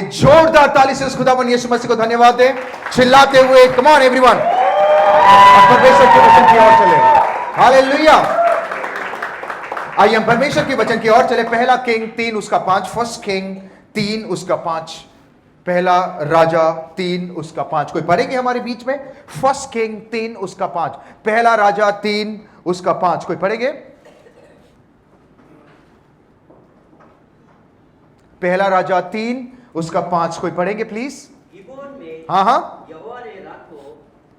जोरदार ताली से उस खुदावन यीशु मसीह को धन्यवाद दें, चिल्लाते हुए कम ऑन एवरीवन, परमेश्वर के वचन की ओर चले। हालेलुया। आइए हम परमेश्वर के वचन की ओर चले। पहला किंग 3 उसका 5, फर्स्ट किंग 3 उसका 5, पहला राजा 3 उसका 5। कोई पढ़ेंगे हमारे बीच में? फर्स्ट किंग 3 उसका 5, पहला राजा 3 उसका 5। कोई पढ़ेंगे? पहला राजा 3 उसका 5 कोई पढ़ेंगे प्लीज? हाँ हाँ। यहोवा ने रात को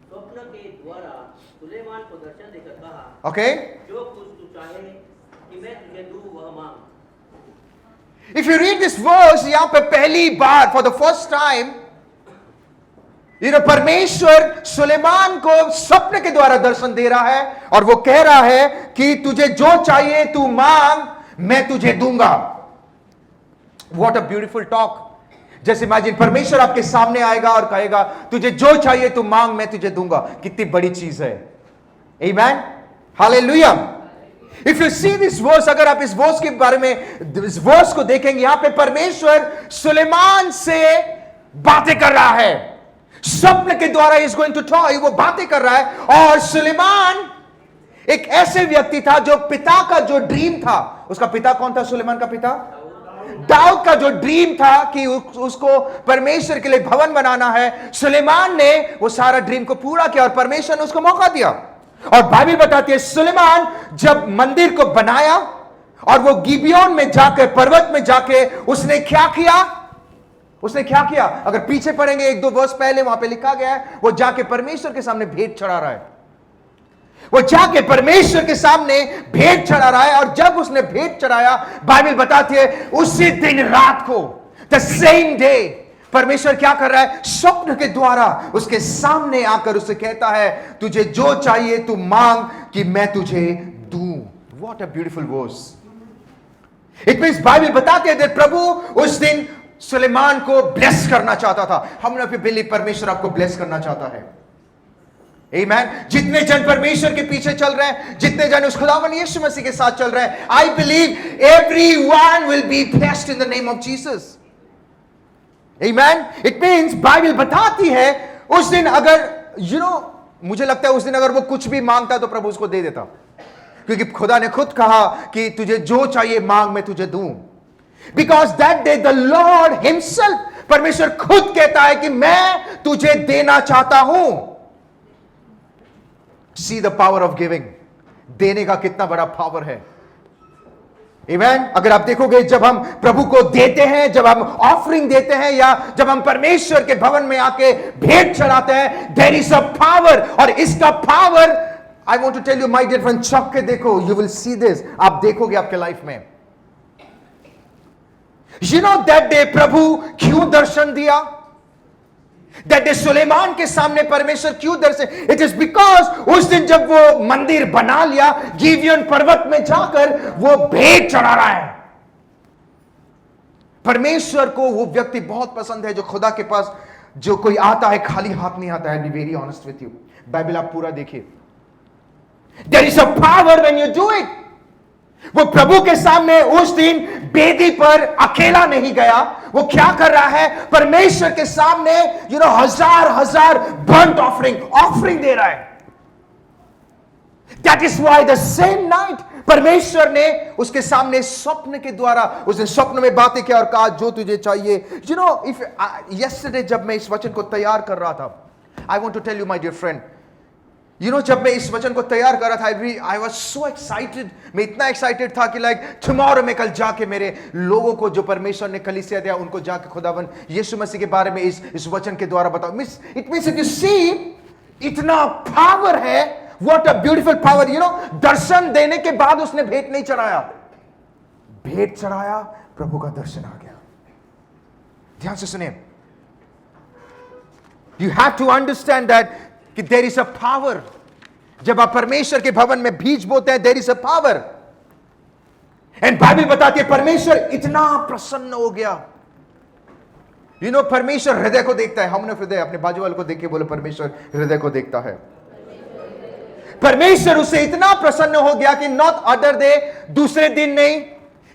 स्वप्न के द्वारा सुलेमान को दर्शन देकर कहा, ओके, जो कुछ तू चाहे कि मैं तुझे दूं वह मांग। If you read this verse, यहां पे पहली बार फॉर द फर्स्ट टाइम परमेश्वर सुलेमान को स्वप्न के द्वारा दर्शन दे रहा है और वो कह रहा है कि तुझे जो चाहिए तू मांग, मैं तुझे दूंगा। What a beautiful talk. जैसे इमेजिन परमेश्वर आपके सामने आएगा और कहेगा तुझे जो चाहिए तू मांग, मैं तुझे दूंगा। कितनी बड़ी चीज है। Amen, hallelujah. If you see this verse, अगर आप इस वर्स के बारे में, इस वर्स को देखेंगे, यहां पे परमेश्वर सुलेमान से बातें कर रहा है। स्वप्न के द्वारा इज गोइंग टू टॉक, वो बातें कर रहा है। और सुलेमान एक ऐसे व्यक्ति था जो पिता का जो ड्रीम था, उसका पिता कौन था? सुलेमान का पिता दाऊद का जो ड्रीम था कि उसको परमेश्वर के लिए भवन बनाना है, सुलेमान ने वो सारा ड्रीम को पूरा किया और परमेश्वर ने उसको मौका दिया। और बाइबल बताती है सुलेमान जब मंदिर को बनाया और वो गिबियोन में जाकर, पर्वत में जाके उसने क्या किया? उसने क्या किया? अगर पीछे पढ़ेंगे 1-2 वर्ष पहले, वहां पे लिखा गया है वो जाके परमेश्वर के सामने भेंट चढ़ा रहा है। वो जाके परमेश्वर के सामने भेंट चढ़ा रहा है। और जब उसने भेंट चढ़ाया, बाइबल बताती है उसी दिन रात को, द सेम डे, परमेश्वर क्या कर रहा है? स्वप्न के द्वारा उसके सामने आकर उससे कहता है तुझे जो चाहिए तू मांग कि मैं तुझे दूं। What a beautiful verse. It means Bible बताती है प्रभु उस दिन सुलेमान को ब्लेस करना चाहता था। हमने भी बिलीव परमेश्वर आपको ब्लेस करना चाहता है। आमेन। जितने जन परमेश्वर के पीछे चल रहे हैं, जितने जन उस खुदावन यीशु मसीह के साथ चल रहे हैं, I believe everyone will be blessed in the name of Jesus. Amen. It means Bible बताती है उस दिन अगर मुझे लगता है उस दिन अगर वो कुछ भी मांगता तो प्रभु उसको दे देता, क्योंकि खुदा ने खुद कहा कि तुझे जो चाहिए मांग, मैं तुझे दूं। Because that day the Lord himself, परमेश्वर खुद कहता है कि मैं तुझे देना चाहता हूं। See the power of giving. देने का कितना बड़ा पावर है। आमेन। अगर आप देखोगे जब हम प्रभु को देते हैं, जब हम ऑफरिंग देते हैं या जब हम परमेश्वर के भवन में आके भेंट चढ़ाते हैं, देयर इज अ पावर। और इसका power I want to tell you my dear friend, चौक के देखो, यू विल सी दिस। आप देखोगे आपके लाइफ में। यू नो दैट डे प्रभु क्यों दर्शन दिया? दैट डे सुलेमान के सामने परमेश्वर क्यों दर्शन? इट इज बिकॉज उस दिन जब वो मंदिर बना लिया, गिबियोन पर्वत में जाकर वो भेंट चढ़ा रहा है। परमेश्वर को वो व्यक्ति बहुत पसंद है जो खुदा के पास जो कोई आता है खाली हाथ नहीं आता है। Be very honest with you, Bible आप पूरा देखिए। There is a power when you do it. वो प्रभु के सामने उस दिन बेदी पर अकेला नहीं गया। वो क्या कर रहा है? परमेश्वर के सामने हजार बर्न्ट ऑफरिंग दे रहा है। That is why the same night परमेश्वर ने उसके सामने स्वप्न के द्वारा, उसने स्वप्न में बातें किया और कहा जो तुझे चाहिए। इफ यस्टरडे जब मैं इस वचन को तैयार कर रहा था, I want to tell you my dear friend, जब मैं इस वचन को तैयार कर रहा था, आई वॉज सो एक्साइटेड। मैं इतना एक्साइटेड था कि टुमारो मैं कल जाके मेरे लोगों को जो परमेश्वर ने कलीसिया दिया उनको जाके खुदावन यीशु मसीह के बारे में इस वचन के द्वारा बताओ। It means if you see, इतना पावर है। What a beautiful power. दर्शन देने के बाद उसने भेंट नहीं चढ़ाया, भेंट चढ़ाया, प्रभु का दर्शन आ गया। ध्यान से सुनिए, you have to understand that कि देयर इज अ पावर। जब आप परमेश्वर के भवन में बीज बोते हैं, there is a power. And Bible बताती है परमेश्वर इतना प्रसन्न हो गया। परमेश्वर हृदय को देखता है। हमने हृदय अपने बाजू वाले को देख के बोले परमेश्वर हृदय को देखता है। परमेश्वर उससे इतना प्रसन्न हो गया कि नॉट अदर डे, दूसरे दिन नहीं,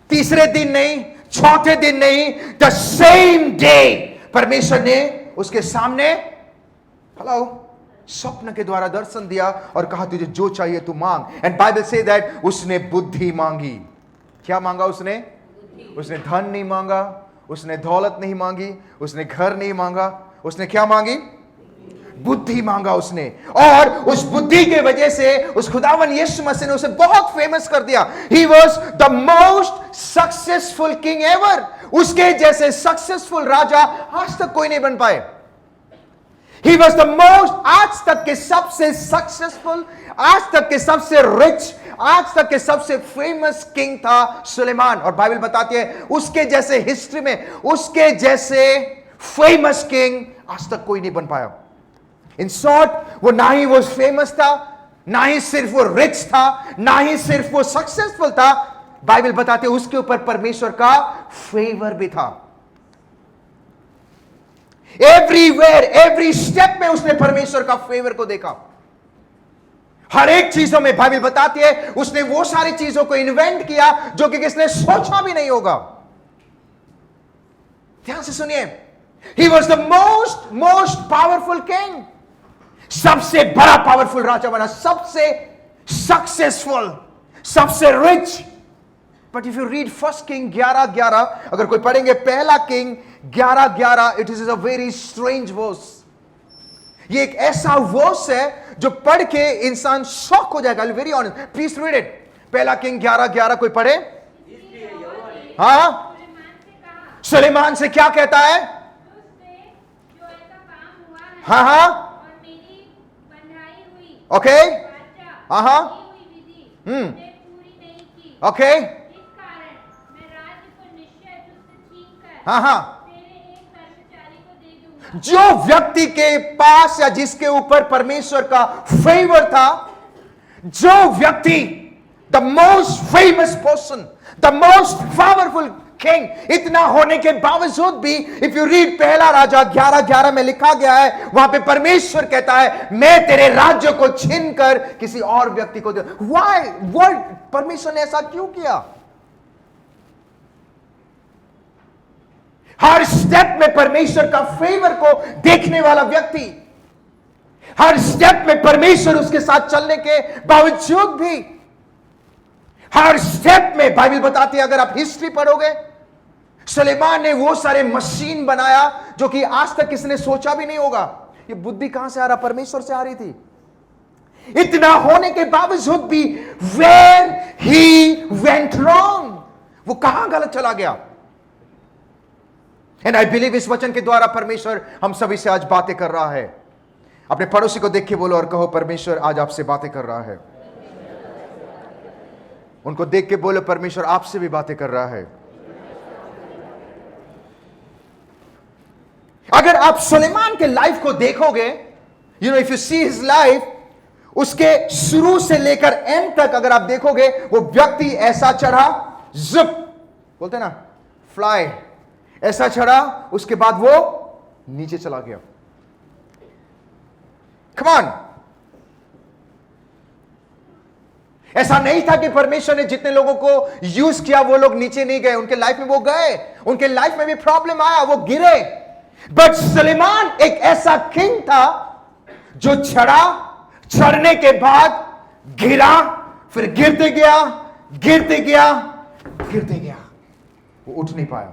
तीसरे दिन नहीं, चौथे दिन नहीं, द सेम डे परमेश्वर ने उसके सामने स्वप्न के द्वारा दर्शन दिया और कहा तुझे जो चाहिए तू मांग। एंड बाइबल से दैट उसने बुद्धि मांगी। क्या मांगा उसने? उसने धन नहीं मांगा, उसने दौलत नहीं मांगी, उसने घर नहीं मांगा, उसने क्या मांगी? बुद्धि मांगा उसने। और उस बुद्धि के वजह से उस खुदावन यीशु मसीह ने उसे बहुत फेमस कर दिया। ही was the most successful king ever. उसके जैसे सक्सेसफुल राजा आज तक कोई नहीं बन पाए। He was the most, आज तक के सबसे सक्सेसफुल, आज तक के सबसे रिच, आज तक के सबसे फेमस किंग था सुलेमान। और बाइबल बताती है उसके जैसे हिस्ट्री में, उसके जैसे फेमस किंग आज तक कोई नहीं बन पाया। इन शॉर्ट, वो ना ही वो फेमस था, ना ही सिर्फ वो रिच था, ना ही सिर्फ वो सक्सेसफुल था, बाइबल बताते हैं उसके ऊपर परमेश्वर का फेवर भी था। एवरीवेयर, एवरी स्टेप में उसने परमेश्वर का फेवर को देखा। हर एक चीजों में बाइबल बताती है उसने वो सारी चीजों को इन्वेंट किया जो कि किसने सोचा भी नहीं होगा। ध्यान से सुनिए, he was the most powerful king. सबसे बड़ा पावरफुल राजा बना, सबसे सक्सेसफुल, सबसे rich. But if you read first king 11:11, अगर कोई पढ़ेंगे पहला king 11:11, it is a very strange verse. ये एक ऐसा वर्स है जो पढ़ के इंसान शॉक हो जाएगा। Very honest, please read it. पहला किंग 11:11 कोई पढ़े? हाँ, सुलेमान से क्या कहता है? हाँ हाँ, ओके, हाँ हाँ, ओके, हाँ हाँ। जो व्यक्ति के पास या जिसके ऊपर परमेश्वर का फेवर था, जो व्यक्ति, the most famous person, the most powerful king, इतना होने के बावजूद भी इफ यू रीड पहला राजा 11:11 में लिखा गया है, वहां पे परमेश्वर कहता है मैं तेरे राज्य को छीनकर किसी और व्यक्ति को दे। व्हाई? वर्ड परमेश्वर ने ऐसा क्यों किया? हर स्टेप में परमेश्वर का फेवर को देखने वाला व्यक्ति, हर स्टेप में परमेश्वर उसके साथ चलने के बावजूद भी, हर स्टेप में बाइबल बताती है, अगर आप हिस्ट्री पढ़ोगे, सुलेमान ने वो सारे मशीन बनाया जो कि आज तक किसने सोचा भी नहीं होगा। ये बुद्धि कहां से आ रहा? परमेश्वर से आ रही थी। इतना होने के बावजूद भी वेयर ही वेंट रॉन्ग, वो कहां गलत चला गया। एंड आई बिलीव इस वचन के द्वारा परमेश्वर हम सभी से आज बातें कर रहा है। अपने पड़ोसी को देख के बोलो और कहो परमेश्वर आज आपसे बातें कर रहा है। उनको देख के बोलो परमेश्वर आपसे भी बातें कर रहा है। अगर आप सुलेमान के लाइफ को देखोगे, you know, if you see his life, उसके शुरू से लेकर एंड तक अगर आप देखोगे, वो व्यक्ति ऐसा चढ़ा, जिप बोलते ना, फ्लाई, ऐसा चढ़ा, उसके बाद वो नीचे चला गया। Come on. ऐसा नहीं था कि परमेश्वर ने जितने लोगों को यूज किया वो लोग नीचे नहीं गए, उनके लाइफ में वो गए, उनके लाइफ में भी प्रॉब्लम आया, वो गिरे। बट सुलेमान एक ऐसा किंग था जो चढ़ा, चढ़ने के बाद गिरा, फिर गिरते गया, गिरते गया, गिरते गया, वो उठ नहीं पाया।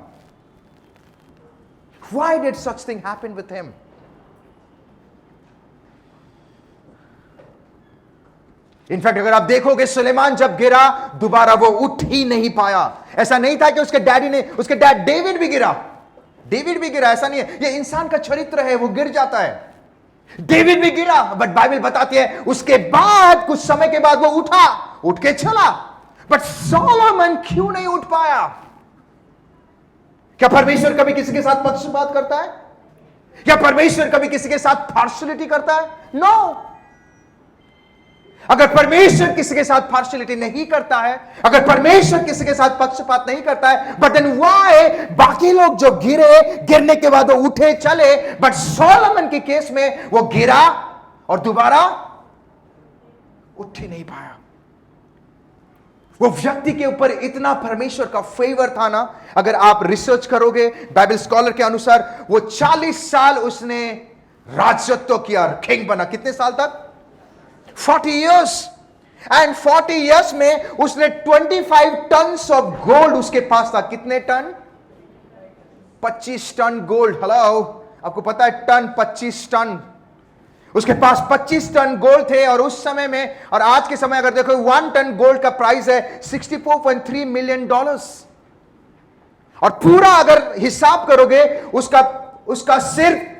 Why did such thing happen with him? In fact अगर आप देखोगे सुलेमान जब गिरा दोबारा वो उठ ही नहीं पाया। ऐसा नहीं था कि उसके डैडी ने, उसके डैड डेविड भी गिरा, डेविड भी गिरा, ऐसा नहीं है। ये इंसान का चरित्र है, वो गिर जाता है। डेविड भी गिरा, बट बाइबल बताती है उसके बाद कुछ समय के बाद वो उठा, उठ के चला। बट सोलोमन क्यों नहीं उठ पाया? क्या परमेश्वर कभी किसी के साथ पक्षपात करता है? क्या परमेश्वर कभी किसी के साथ पार्शियलिटी करता है? नो। अगर परमेश्वर किसी के साथ पार्शियलिटी नहीं करता है, अगर परमेश्वर किसी के साथ पक्षपात नहीं करता है, बट देन व्हाई बाकी लोग जो गिरे, गिरने के बाद वो उठे चले, बट सोलोमन के केस में वो गिरा और दोबारा उठ ही नहीं पाया। वो व्यक्ति के ऊपर इतना परमेश्वर का फेवर था ना, अगर आप रिसर्च करोगे बाइबल स्कॉलर के अनुसार, वो 40 साल उसने राजत्व किया, किंग बना। कितने साल तक? 40 इयर्स। एंड 40 इयर्स में उसने 25 टन ऑफ गोल्ड उसके पास था। कितने टन? 25 ton gold. हेलो, आपको पता है टन 25 टन? उसके पास 25 टन गोल्ड थे। और उस समय में और आज के समय अगर देखो 1 टन गोल्ड का प्राइस है $64.3 मिलियन। और पूरा अगर हिसाब करोगे उसका सिर्फ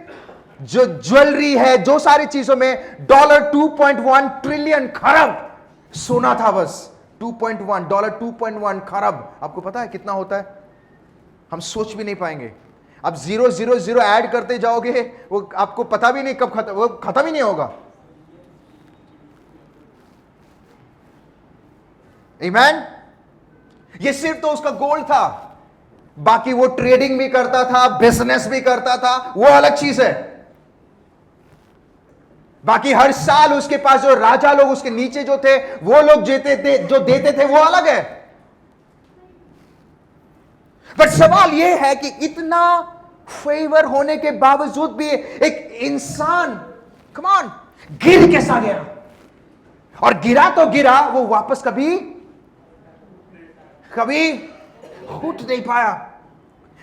जो ज्वेलरी है, जो सारी चीजों में $2.1 ट्रिलियन खरब सोना था। बस $2.1 खरब। आपको पता है कितना होता है? हम सोच भी नहीं पाएंगे। अब 000 ऐड करते जाओगे, वो आपको पता भी नहीं कब वो खत्म ही नहीं होगा। आमीन। ये सिर्फ तो उसका गोल्ड था, बाकी वो ट्रेडिंग भी करता था, बिजनेस भी करता था, वो अलग चीज है। बाकी हर साल उसके पास जो राजा लोग उसके नीचे जो थे, वो लोग जो देते थे वो अलग है। बट सवाल यह है कि इतना फेवर होने के बावजूद भी एक इंसान कम ऑन गिर कैसा गया? और गिरा तो गिरा, वो वापस कभी उठ नहीं पाया।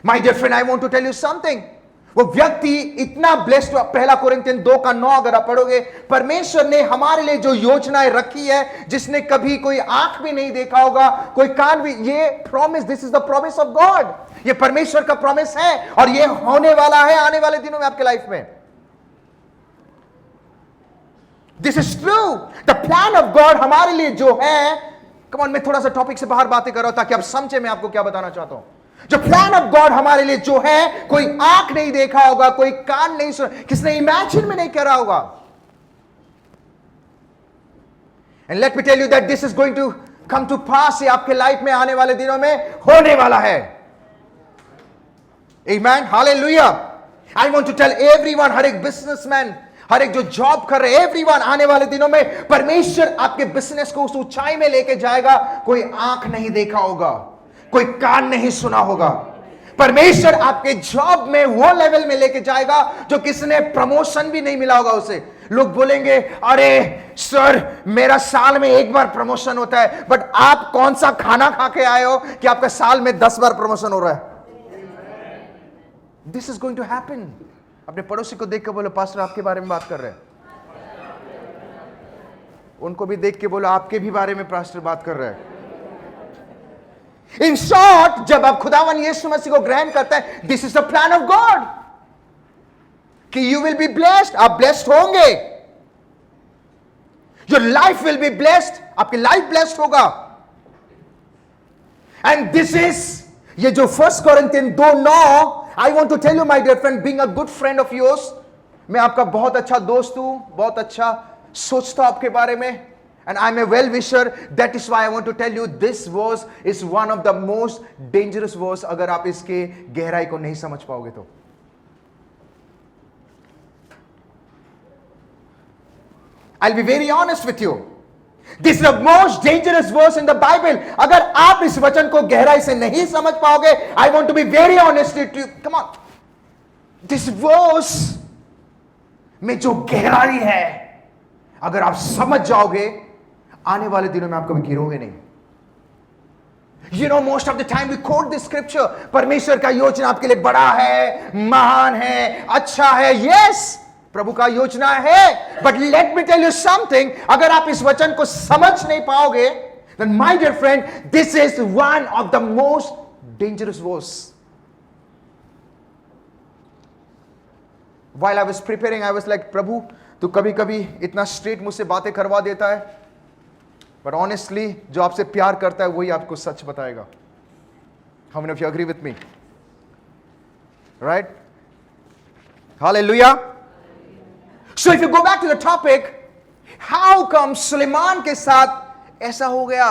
My dear friend, I want to tell you something. वो व्यक्ति इतना ब्लेस्ड। पहला कोरिन्थियन 2:9 अगर आप पढ़ोगे, परमेश्वर ने हमारे लिए जो योजनाएं रखी है, जिसने कभी कोई आंख भी नहीं देखा होगा, कोई कान भी, ये promise, this is the promise of God. ये परमेश्वर का प्रॉमिस है और ये होने वाला है आने वाले दिनों में आपके लाइफ में। This is true. The plan of God हमारे लिए जो है, कम ऑन, मैं थोड़ा सा टॉपिक से बाहर बातें कर रहा हूं ताकि आप समझे मैं आपको क्या बताना चाहता हूं। जो प्लान ऑफ गॉड हमारे लिए जो है, कोई आंख नहीं देखा होगा, कोई कान नहीं सुना, किसने इमेजिन में नहीं करा होगा। And let me tell you that this is going to come to pass. ये आपके लाइफ में आने वाले दिनों में होने वाला है। Amen, hallelujah. I want to tell everyone, हर एक बिजनेसमैन, हर एक जो जॉब कर रहे, एवरीवन, आने वाले दिनों में परमेश्वर आपके बिजनेस को उस ऊंचाई में लेके जाएगा। कोई आंख नहीं देखा होगा, कोई कान नहीं सुना होगा। परमेश्वर आपके जॉब में वो लेवल में लेके जाएगा जो किसने प्रमोशन भी नहीं मिला होगा उसे। लोग बोलेंगे, अरे सर, मेरा साल में एक बार प्रमोशन होता है। बट आप कौन सा खाना खा के आए हो कि आपका साल में 10 बार प्रमोशन हो रहा है? This is going to happen. अपने पड़ोसी को देख के बोलो, पास्टर आपके बारे में बात कर रहे हैं। उनको भी देख के बोलो, आपके भी बारे में पास्टर बात कर रहे हैं। इन शॉर्ट, जब आप खुदावन यीशु मसीह को ग्रहण करते हैं, this is the plan of God कि यू विल बी ब्लेस्ड। आप ब्लेस्ड होंगे, your life will be blessed, आपकी लाइफ ब्लेस्ड होगा। एंड दिस इज, ये जो 1 Corinthian 2:9, I want to tell you my dear friend, being a good friend of yours, मैं आपका बहुत अच्छा दोस्त हूं, बहुत अच्छा सोचता हूं आपके बारे में। And I'm a well-wisher. That is why I want to tell you this verse is one of the most dangerous verse अगर आप इसके गहराई को नहीं समझ पाओगे तो। I'll be very honest with you. This is the most dangerous verse in the Bible. अगर आप इस वचन को गहराई से नहीं समझ पाओगे, I want to be very honest with you. Come on. This verse में जो गहराई है, अगर आप समझ जाओगे, आने वाले दिनों में आप कभी गिरोगे नहीं। You know, most of the time we quote this scripture. परमेश्वर का योजना आपके लिए बड़ा है, महान है, अच्छा है। Yes, प्रभु का योजना है। But let me tell you something. अगर आप इस वचन को समझ नहीं पाओगे, then my dear friend, this is one of the most dangerous verse. While I was preparing, I was like, प्रभु, तू कभी कभी इतना स्ट्रेट मुझसे बातें करवा देता है, बट ऑनेस्टली जो आपसे प्यार करता है वही आपको सच बताएगा। How many of you agree with me? Right? Hallelujah. So if you go back to the topic, how come Suleman के साथ ऐसा हो गया?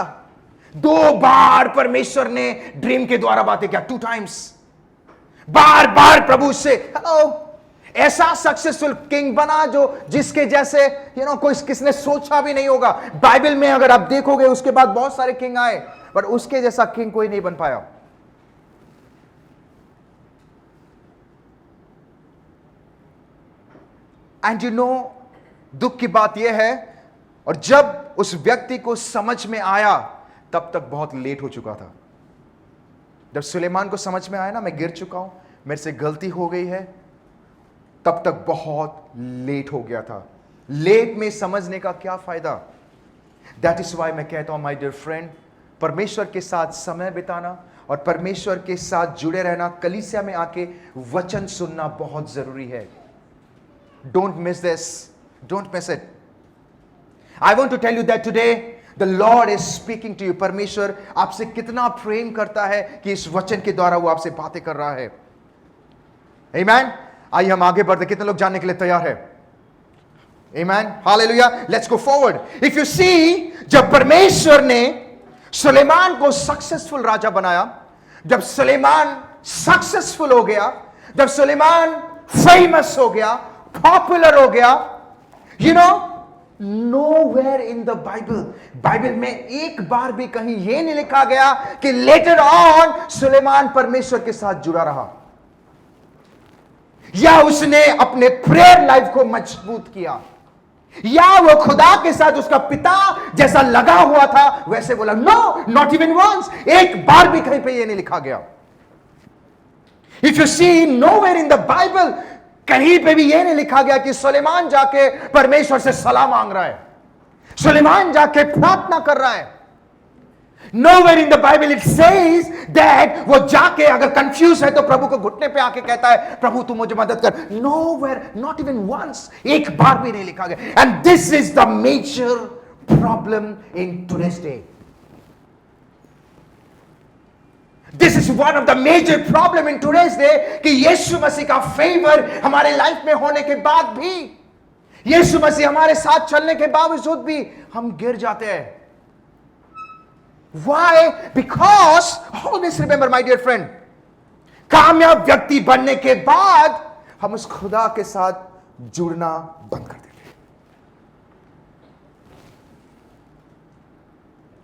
2 बार परमेश्वर ने ड्रीम के द्वारा बातें किया, 2 times। बार बार प्रभु से हेलो, ऐसा सक्सेसफुल किंग बना जो जिसके जैसे कोई किसने सोचा भी नहीं होगा। बाइबल में अगर आप देखोगे उसके बाद बहुत सारे किंग आए, पर उसके जैसा किंग कोई नहीं बन पाया। एंड दुख की बात यह है, और जब उस व्यक्ति को समझ में आया तब तक बहुत लेट हो चुका था। जब सुलेमान को समझ में आया ना, मैं गिर चुका हूं, मेरे से गलती हो गई है, तब तक बहुत लेट हो गया था। लेट में समझने का क्या फायदा? दैट इज वाई मैं कहता हूं माय डियर फ्रेंड, परमेश्वर के साथ समय बिताना और परमेश्वर के साथ जुड़े रहना, कलीसिया में आके वचन सुनना बहुत जरूरी है। Don't miss this, don't miss it. I want to tell you that today the Lord is speaking to you. परमेश्वर आपसे कितना प्रेम करता है कि इस वचन के द्वारा वो आपसे बातें कर रहा है। आमीन। आइए हम आगे बढ़ते। कितने लोग जानने के लिए तैयार है? आमीन, hallelujah. Let's go forward. If you see, जब परमेश्वर ने सुलेमान को सक्सेसफुल राजा बनाया, जब सुलेमान सक्सेसफुल हो गया, जब सुलेमान फेमस हो गया, पॉपुलर हो गया, nowhere in the बाइबल में एक बार भी कहीं यह नहीं लिखा गया कि लेटर ऑन सुलेमान परमेश्वर के साथ जुड़ा रहा, या उसने अपने प्रेयर लाइफ को मजबूत किया, या वो खुदा के साथ उसका पिता जैसा लगा हुआ था वैसे बोला। No, not even once. एक बार भी कहीं पे ये नहीं लिखा गया। If you see, nowhere in the Bible कहीं पे भी ये नहीं लिखा गया कि सुलेमान जाके परमेश्वर से सलाह मांग रहा है, सुलेमान जाके प्रार्थना कर रहा है। Nowhere in the Bible it says that वो जाके अगर कंफ्यूज है तो प्रभु को घुटने पे आके कहता है, प्रभु तू मुझे मदद कर। Nowhere, not even once, एक बार भी नहीं लिखा गया। And this is the major problem in today's day. This is one of the major problem in today's day कि यीशु मसीह का फेवर हमारे लाइफ में होने के बाद भी, यीशु मसीह हमारे साथ चलने के बावजूद भी हम गिर जाते हैं। Why? Because always remember my dear friend, कामयाब व्यक्ति बनने के बाद हम उस खुदा के साथ जुड़ना बंद कर देते हैं।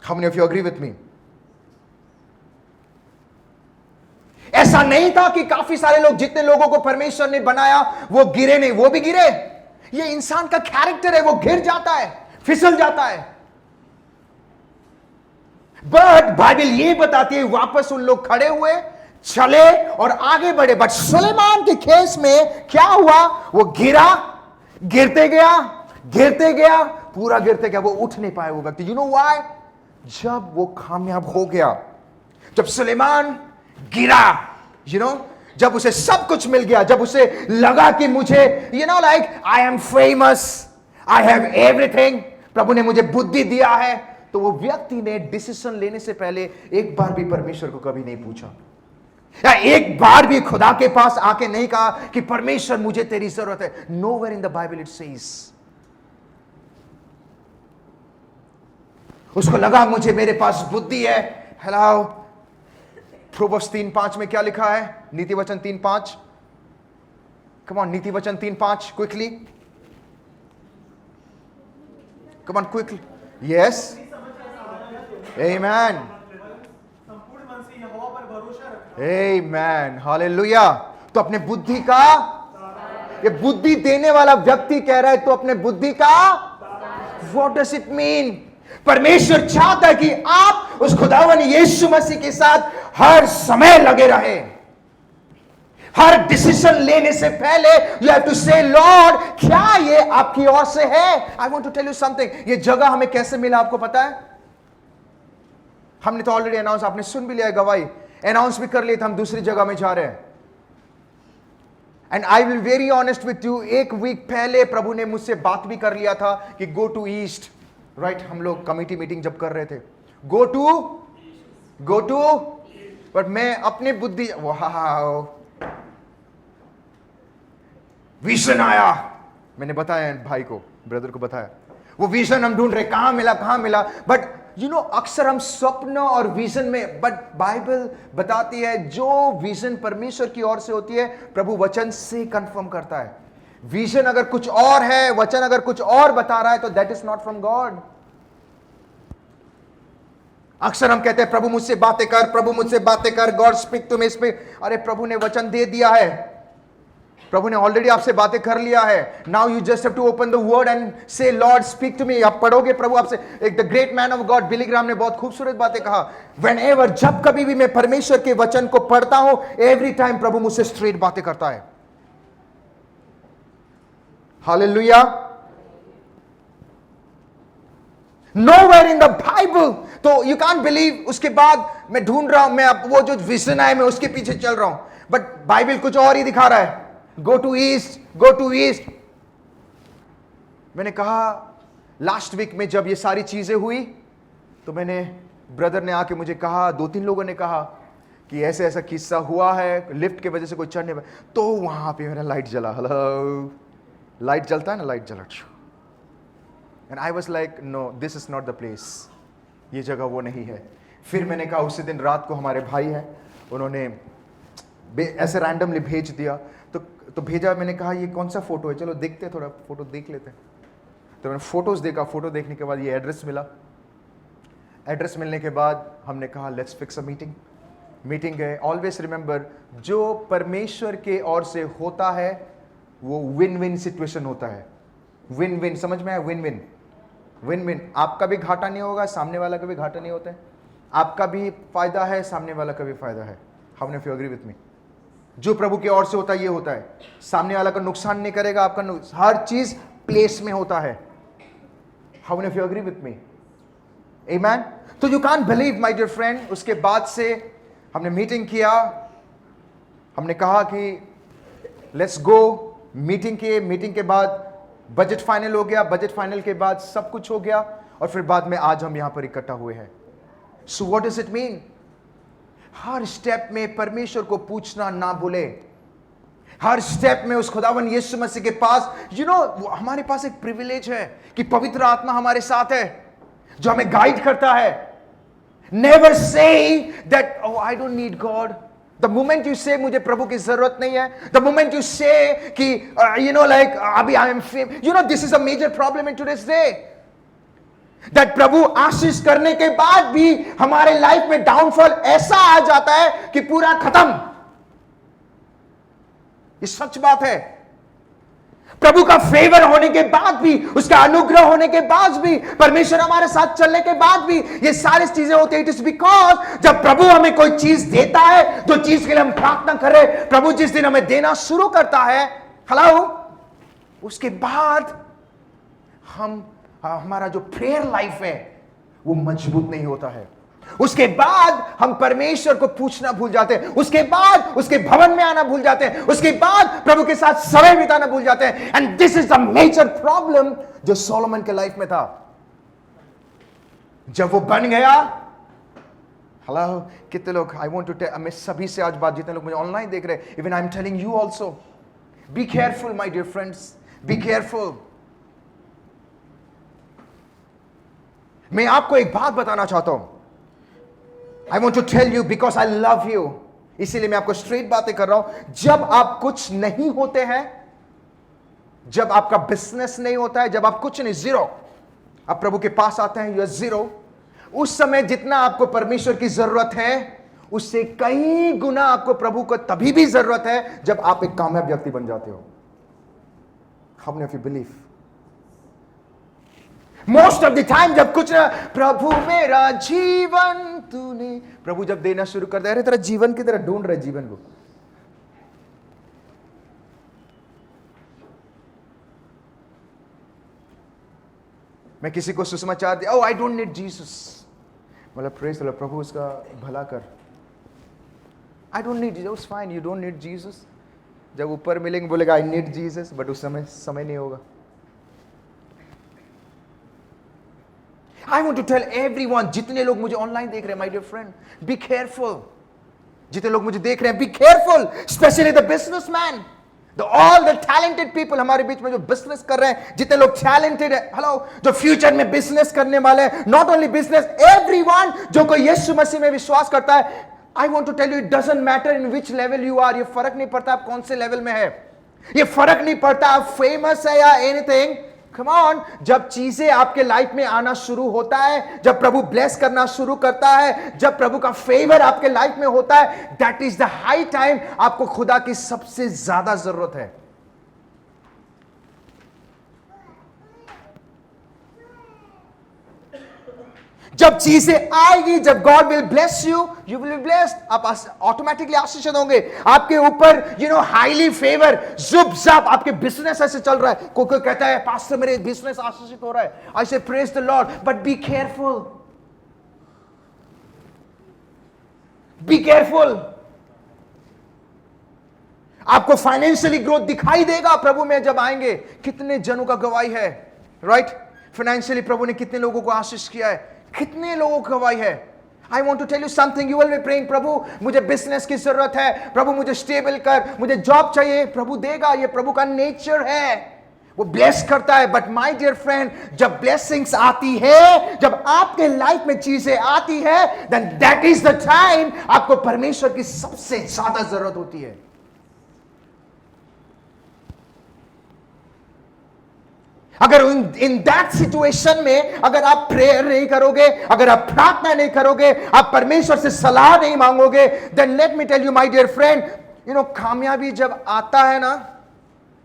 How many of you agree with me? ऐसा नहीं था कि काफी सारे लोग, जितने लोगों को परमेश्वर ने बनाया वो गिरे नहीं, वो भी गिरे। ये इंसान का कैरेक्टर है, वो गिर जाता है, फिसल जाता है। बट बाइबल ये बताती है वापस उन लोग खड़े हुए, चले और आगे बढ़े। बट सुलेमान के केस में क्या हुआ? वो गिरा, गिरते गया, पूरा गिरते गया, वो उठ नहीं पाया वो व्यक्ति। You know why? जब वो कामयाब हो गया, जब सुलेमान गिरा, जब उसे सब कुछ मिल गया, जब उसे लगा कि मुझे like I am famous, I have everything, प्रभु ने मुझे बुद्धि दिया है, तो वो व्यक्ति ने डिसीजन लेने से पहले एक बार भी परमेश्वर को कभी नहीं पूछा, या एक बार भी खुदा के पास आके नहीं कहा कि परमेश्वर मुझे तेरी जरूरत है। Nowhere in the Bible it says, उसको लगा मुझे, मेरे पास बुद्धि है। हेलो, प्रोवर्ब्स 3:5 में क्या लिखा है? नीति वचन 3:5, कम ऑन, नीति वचन 3:5, quickly, come on, quickly, yes, amen, amen, hallelujah. तो अपने बुद्धि का, ये बुद्धि देने वाला व्यक्ति कह रहा है तो अपने बुद्धि का, व्हाट डज इट मीन? परमेश्वर चाहता है कि आप उस खुदावन यीशु मसीह के साथ हर समय लगे रहे। हर डिसीजन लेने से पहले you have to say, Lord क्या ये आपकी ओर से है? I want to tell you something. ये जगह हमें कैसे मिला आपको पता है? हमने तो ऑलरेडी अनाउंस, आपने सुन भी लिया, गवाही अनाउंस भी कर लिया था, हम दूसरी जगह में जा रहे हैं। And I will very honest with you, एक वीक पहले प्रभु ने मुझसे बात भी कर लिया था कि गो टू ईस्ट, राइट? हम लोग कमिटी मीटिंग जब कर रहे थे, गो टू, बट मैं अपने बुद्धि, विजन आया, मैंने बताया भाई को, ब्रदर को बताया, वो विजन हम ढूंढ रहे, कहां मिला, बट यू नो अक्सर हम स्वप्न और विजन में, बट बाइबल बताती है जो विजन परमेश्वर की ओर से होती है प्रभु वचन से कंफर्म करता है। विजन अगर कुछ और है, वचन अगर कुछ और बता रहा है, तो that is not from God. अक्सर हम कहते हैं प्रभु मुझसे बातें कर, प्रभु मुझसे बातें कर, God speak to me speak. अरे प्रभु ने वचन दे दिया है, प्रभु ने ऑलरेडी आपसे बातें कर लिया है। Now you just have to open the word and say Lord speak to me. आप पढ़ोगे, प्रभु आपसे। एक the great man of God Billy Graham ने बहुत खूबसूरत बातें कहा, व्हेन एवर, जब कभी भी मैं परमेश्वर के वचन को पढ़ता हूं, एवरी टाइम प्रभु मुझसे स्ट्रेट बातें करता है। Hallelujah. Nowhere in the Bible, तो यू कांट बिलीव। उसके बाद मैं ढूंढ रहा हूं, मैं अब वो जो विजन है मैं उसके पीछे चल रहा हूं, बट बाइबल कुछ और ही दिखा रहा है। Go to east, go to east. मैंने कहा लास्ट वीक में जब ये सारी चीजें हुई, तो मैंने, ब्रदर ने आके मुझे कहा, 2-3 लोगों ने कहा कि ऐसे ऐसा किस्सा हुआ है, लिफ्ट के वजह से कोई चढ़ने, तो वहां पे मेरा लाइट जला। हेलो, लाइट जलता है ना, लाइट जला। And I was like, no, this is not the place, ये जगह वो नहीं है। फिर मैंने कहा, उसी दिन रात को हमारे भाई हैं, उन्होंने ऐसे रैंडमली भेज दिया, तो भेजा। मैंने कहा ये कौन सा फोटो है, चलो देखते हैं, थोड़ा फोटो देख लेते हैं। तो मैंने फोटोज देखा, फोटो देखने के बाद ये एड्रेस मिला। एड्रेस मिलने के बाद हमने कहा let's fix a meeting. Meeting गए। ऑलवेज रिमेंबर, जो परमेश्वर के ओर से होता है वो विन विन सिचुएशन होता है। विन विन, समझ में आया? Win win, win win. आपका भी घाटा नहीं होगा, सामने वाला का भी घाटा नहीं होता है। आपका भी फायदा है, सामने वाला का भी फायदा है। How many of you agree with me? जो प्रभु की ओर से होता है ये होता है, सामने वाला का नुकसान नहीं करेगा, आपका हर चीज प्लेस में होता है। How many of you agree with me? Amen. तो you can't believe my dear friend, उसके बाद से हमने मीटिंग किया, हमने कहा कि लेट्स गो। मीटिंग किए, मीटिंग के बाद बजट फाइनल हो गया, बजट फाइनल के बाद सब कुछ हो गया, और फिर बाद में आज हम यहां पर इकट्ठा हुए हैं। So what does it mean? Her step में परमेश्वर को पूछना ना भूले। हर स्टेप में उस खुदावन यीशु मसीह के पास, यू नो, हमारे पास एक प्रिविलेज है कि पवित्र आत्मा हमारे साथ है जो हमें गाइड करता है। Never say that oh I don't need God. The moment you से मुझे प्रभु की जरूरत नहीं है, द मोमेंट यू से कि यू नो लाइक अभी I am fame, you know this is a major problem in today's day, that प्रभु आशीष करने के बाद भी हमारे लाइफ में डाउनफॉल ऐसा आ जाता है कि पूरा खत्म। ये सच बात है। प्रभु का फेवर होने के बाद भी, उसका अनुग्रह होने के बाद भी, परमेश्वर हमारे साथ चलने के बाद भी ये सारी चीजें होती है। इट इज बिकॉज जब प्रभु हमें कोई चीज देता है, जो चीज के लिए हम प्रार्थना करें, प्रभु जिस दिन हमें देना शुरू करता है, हेलो, उसके बाद हमारा जो प्रेयर लाइफ है वो मजबूत नहीं होता है। उसके बाद हम परमेश्वर को पूछना भूल जाते हैं, उसके बाद उसके भवन में आना भूल जाते हैं, उसके बाद प्रभु के साथ समय बिताना भूल जाते हैं। And this is the major problem जो सोलोमन के लाइफ में था। जब वो बन गया, हेलो, कितने लोग, आई वांट टू टेल, मैं सभी से आज बात, जितने लोग मुझे ऑनलाइन देख रहे हैं, even I am telling you also, be careful my dear friends, be careful. मैं आपको एक बात बताना चाहता हूं। I want to tell you because I love you. इसीलिए मैं आपको स्ट्रेट बातें कर रहा हूं। जब आप कुछ नहीं होते हैं, जब आपका बिजनेस नहीं होता है, जब आप कुछ नहीं, जीरो, आप प्रभु के पास आते हैं, यू आर जीरो, उस समय जितना आपको परमेश्वर की जरूरत है, उससे कई गुना आपको प्रभु को तभी भी जरूरत है जब आप एक कामयाब व्यक्ति बन जाते हो। How many of you believe? Most of the time जब कुछ ना, प्रभु मेरा जीवन तूने, प्रभु जब देना शुरू कर दे, अरे तेरा जीवन की तरह ढूंढ रहे जीवन को। मैं किसी को सुसमाचार दिया, ओह आई डोंट नीड जीसस, मतलब प्रेज द लॉर्ड, प्रभु उसका भला कर। आई don't need Jesus, fine, you don't need Jesus. जब ऊपर मिलेंगे बोलेगा आई नीड जीसस, बट उस समय नहीं होगा। I want to tell everyone, जितने लोग मुझे ऑनलाइन देख रहे हैं, my dear friend, be careful. जितने लोग मुझे देख रहे हैं, be careful, especially the businessman. All the talented people हमारे बीच में जो बिजनेस कर रहे हैं, जितने लोग टैलेंटेड है, हेलो, जो फ्यूचर में बिजनेस करने वाले हैं, नॉट ओनली बिजनेस, एवरीवन जो कोई यीशु मसीह में विश्वास करता है, I want to tell you, it doesn't matter in which level you are, ये फर्क नहीं पड़ता आप कौन से लेवल में है, ये फर्क नहीं पड़ता आप फेमस है या एनीथिंग, कम ऑन, जब चीजें आपके लाइफ में आना शुरू होता है, जब प्रभु ब्लेस करना शुरू करता है, जब प्रभु का फेवर आपके लाइफ में होता है, that is the high time आपको खुदा की सबसे ज्यादा जरूरत है। जब चीजें आएगी, जब God will bless you, you will be blessed, आप ऑटोमेटिकली आशीषित होंगे, आपके ऊपर हाईली फेवर, जुब जाप, आपके बिजनेस ऐसे चल रहा है, कोई कहता है पास्टर मेरे बिजनेस आशीषित हो रहा है, आई से praise the Lord, but be careful, be careful. आपको फाइनेंशियली ग्रोथ दिखाई देगा प्रभु में जब आएंगे। कितने जनों का गवाही है, राइट? फाइनेंशियली प्रभु ने कितने लोगों को आशीष किया है, कितने लोगों की गवाही है। I want to tell you something, you will be praying, प्रभु मुझे बिजनेस की जरूरत है, प्रभु मुझे स्टेबल कर, मुझे जॉब चाहिए, प्रभु देगा, ये प्रभु का नेचर है, वो ब्लेस करता है। बट माय डियर फ्रेंड, जब ब्लेसिंग्स आती है, जब आपके लाइफ में चीजें आती है, then that is the time आपको परमेश्वर की सबसे ज्यादा जरूरत होती है। अगर इन दैट सिचुएशन में अगर आप प्रेयर नहीं करोगे, अगर आप प्रार्थना नहीं करोगे, आप परमेश्वर से सलाह नहीं मांगोगे, then let me tell you my dear friend, कामयाबी जब आता है ना,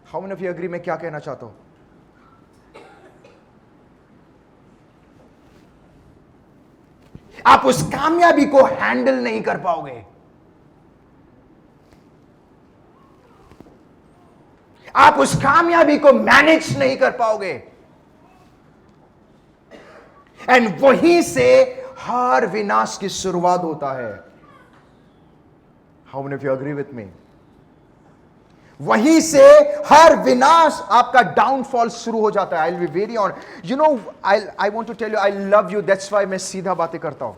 how many of you agree मैं क्या कहना चाहता हूं? आप उस कामयाबी को हैंडल नहीं कर पाओगे, आप उस कामयाबी को मैनेज नहीं कर पाओगे, एंड वहीं से हर विनाश की शुरुआत होता है। How many of you agree with me? वहीं से हर विनाश, आपका डाउनफॉल शुरू हो जाता है। I will be very on, I want to tell you, I love you, that's why मैं सीधा बातें करता हूं।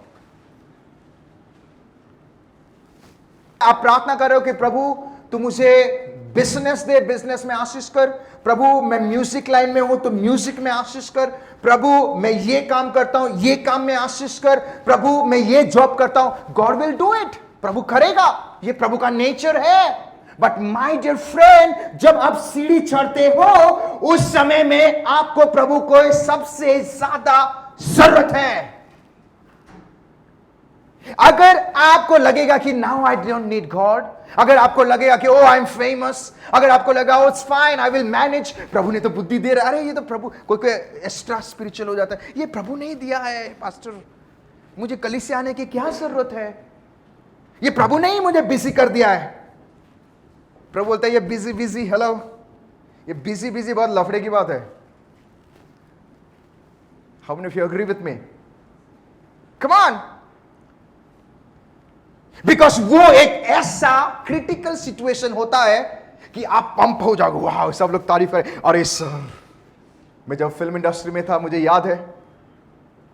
आप प्रार्थना कर रहे हो कि प्रभु तू मुझे बिजनेस दे, बिजनेस में आशीष कर, प्रभु मैं म्यूजिक लाइन में हूं तो म्यूजिक में आशीष कर, प्रभु मैं ये काम करता हूं, ये काम में आशीष कर, प्रभु मैं ये जॉब करता हूं, गॉड विल डू इट, प्रभु करेगा, ये प्रभु का नेचर है। बट माय डियर फ्रेंड, जब आप सीढ़ी चढ़ते हो, उस समय में आपको प्रभु को सबसे ज्यादा जरूरत है। अगर आपको लगेगा कि now I don't need God, अगर आपको लगेगा कि ओ आई एम फेमस, अगर आपको लगा oh it's fine I will manage, प्रभु ने तो बुद्धि दे रहा, अरे ये तो प्रभु, कोई एक्स्ट्रा स्पिरिचुअल हो जाता है, ये प्रभु नहीं दिया है पास्टर, मुझे कलीसिया आने की क्या जरूरत है, ये प्रभु ने ही मुझे बिजी कर दिया है। प्रभु बोलता है ये बिजी बिजी, हेलो, ये बिजी बिजी बहुत लफड़े की बात है। How many of you agree with me? Come on, because वो एक ऐसा क्रिटिकल सिचुएशन होता है कि आप पंप हो जाओगे, वाह सब लोग तारीफ करें, अरे सर। मैं जब फिल्म इंडस्ट्री में था, मुझे याद है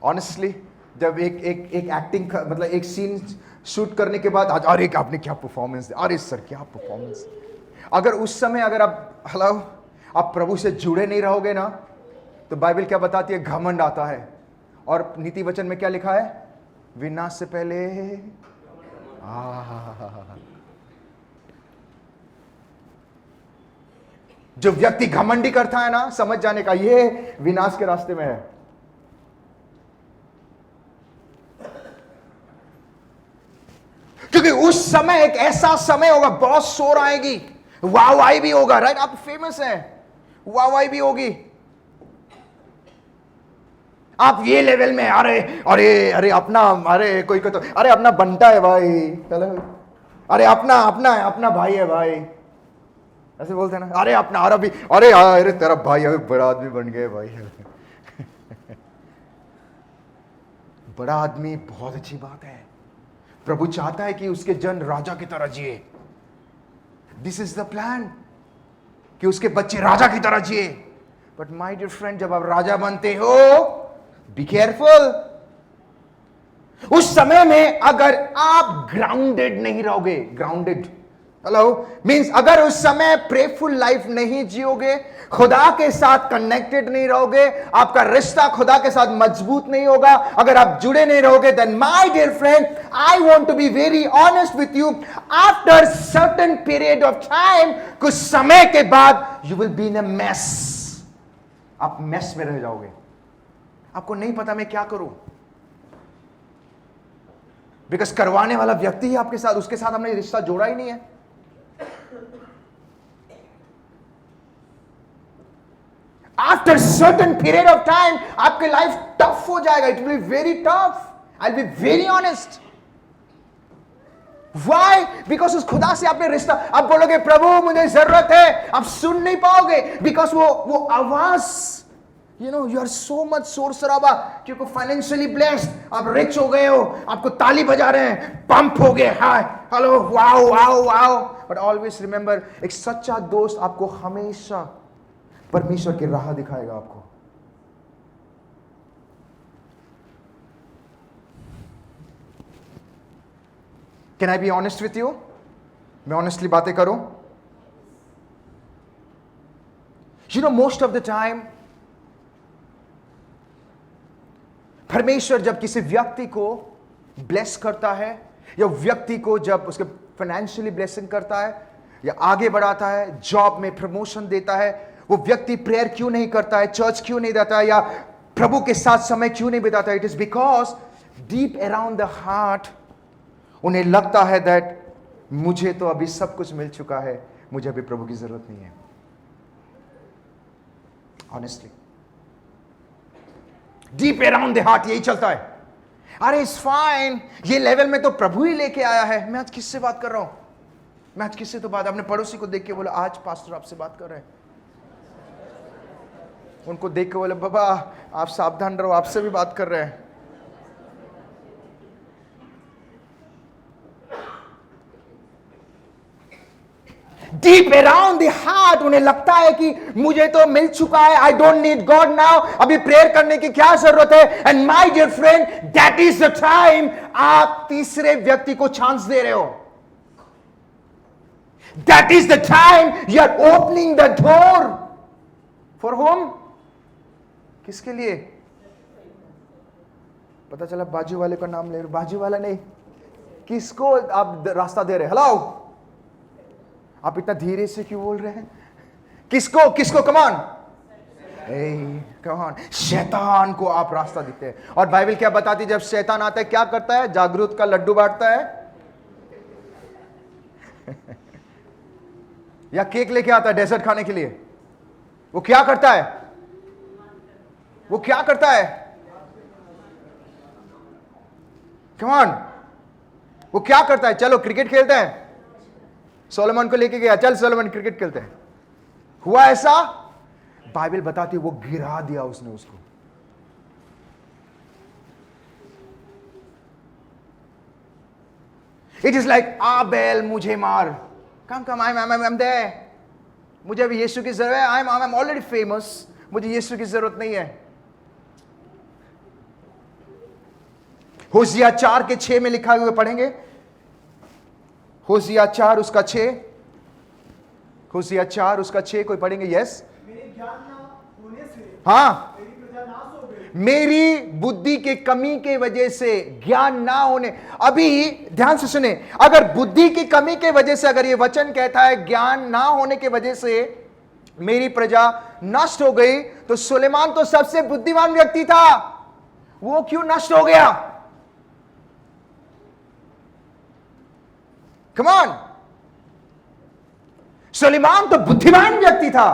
ऑनेस्टली, जब एक एक्टिंग मतलब एक सीन शूट करने के बाद, अरे आपने क्या परफॉर्मेंस, अरे सर क्या परफॉर्मेंस। अगर उस समय अगर आप प्रभु से जुड़े नहीं रहोगे ना, तो बाइबल क्या बताती है, घमंड आता है। और नीति वचन में क्या लिखा है, विनाश से पहले जो व्यक्ति घमंडी करता है ना, समझ जाने का ये विनाश के रास्ते में है। क्योंकि उस समय एक ऐसा समय होगा, बहुत शोर आएगी, वाहवाही भी होगा, राइट? आप फेमस हैं, वाहवाही भी होगी, आप ये लेवल में, अरे अरे अरे अपना, अरे कोई तो अरे अपना बनता है भाई, चलो, अरे अपना भाई है भाई, ऐसे बोलते हैं ना, अरे अपना, अरे तेरा भाई अभी बड़ा आदमी बन गए भाई। बड़ा आदमी बहुत अच्छी बात है, प्रभु चाहता है कि उसके जन राजा की तरह जिए। दिस इज द प्लान, कि उसके बच्चे राजा की तरह जिए। बट माय डियर फ्रेंड, जब आप राजा बनते हो, बी केयरफुल। उस समय में अगर आप ग्राउंडेड नहीं रहोगे, ग्राउंडेड हेलो, मींस अगर उस समय प्रेफुल लाइफ नहीं जियोगे, खुदा के साथ कनेक्टेड नहीं रहोगे, आपका रिश्ता खुदा के साथ मजबूत नहीं होगा, अगर आप जुड़े नहीं रहोगे, then my dear friend, I want to be very honest with you, after certain period of time, कुछ समय के बाद you will be in a mess. आप मेस में रह जाओगे, आपको नहीं पता मैं क्या करूं, बिकॉज करवाने वाला व्यक्ति ही आपके साथ, उसके साथ हमने रिश्ता जोड़ा ही नहीं है। After certain period of time आपकी लाइफ टफ हो जाएगा, it will be very tough, I will be very honest. Why? Because उस खुदा से आपने रिश्ता, आप बोलोगे प्रभु मुझे जरूरत है, आप सुन नहीं पाओगे, बिकॉज वो आवाज, you know, you are so much शोर शराबा, क्योंकि फाइनेंशियली ब्लेस्ड, आप रिच हो गए हो, आपको ताली बजा रहे हैं, पंप हो गए, hi hello wow wow wow, but always remember, एक सच्चा दोस्त आपको हमेशा परमेश्वर की राह दिखाएगा आपको। Can I be honest with you? मैं ऑनेस्टली बातें करूं? You know, most of the time परमेश्वर जब किसी व्यक्ति को ब्लेस करता है, या व्यक्ति को जब उसके फाइनेंशियली ब्लेसिंग करता है, या आगे बढ़ाता है, जॉब में प्रमोशन देता है, वो व्यक्ति प्रेयर क्यों नहीं करता है, चर्च क्यों नहीं जाता है, या प्रभु के साथ समय क्यों नहीं बिताता है? It is because deep around the heart उन्हें लगता है दैट मुझे तो अभी सब कुछ मिल चुका है, मुझे अभी प्रभु की जरूरत नहीं है। Honestly deep around the heart यही चलता है। अरे इट्स फाइन, ये लेवल में तो प्रभु ही लेके आया है। मैं आज किससे बात कर रहा हूं? मैं आज किससे तो बात, अपने पड़ोसी को देख के बोला आज पास्टर आपसे बात कर रहे हैं, उनको देख के बोले बाबा आप सावधान रहो, आपसे भी बात कर रहे हैं। डीप अराउंड द हार्ट उन्हें लगता है कि मुझे तो मिल चुका है, I don't need God now, अभी प्रेयर करने की क्या जरूरत है। And my dear friend, that is the time आप तीसरे व्यक्ति को चांस दे रहे हो। That is the time you are opening the door for whom. किसके लिए? पता चला बाजू वाले का नाम ले रहे, बाजू वाला नहीं, किसको आप रास्ता दे रहे? हेलो, आप इतना धीरे से क्यों बोल रहे हैं? किसको किसको? कमान कमान, शैतान को आप रास्ता देते हैं। और बाइबल क्या बताती है, जब शैतान आता है क्या करता है? जागरूक का लड्डू बांटता है या केक लेके आता है डेजर्ट खाने के लिए। वो क्या करता है? वो क्या करता है? कमान, वो क्या करता है? चलो क्रिकेट खेलते हैं, सोलोमन को लेके गया, चल सोलोमन क्रिकेट खेलते हैं। हुआ ऐसा? बाइबल बताती है वो गिरा दिया उसने उसको। इट इज लाइक आबेल मुझे मार, कम कम, आई एम देयर, मुझे अभी यीशु की जरूरत है, आई एम ऑलरेडी फेमस, मुझे यीशु की जरूरत नहीं है। होशिया 4:6 में लिखा हुआ पढ़ेंगे, होशिया 4 उसका 6, होशिया 4 उसका 6, कोई पढ़ेंगे? यस। मेरे ज्ञान ना होने से हाँ, मेरी प्रजा नाश हो गई। मेरी बुद्धि के कमी के वजह से, ज्ञान ना होने, अभी ध्यान से सुने, अगर बुद्धि की कमी के वजह से, अगर ये वचन कहता है ज्ञान ना होने के वजह से मेरी प्रजा नष्ट हो गई, तो सुलेमान तो सबसे बुद्धिमान व्यक्ति था, वो क्यों नष्ट हो गया? कम ऑन, सुलेमान तो बुद्धिमान व्यक्ति था,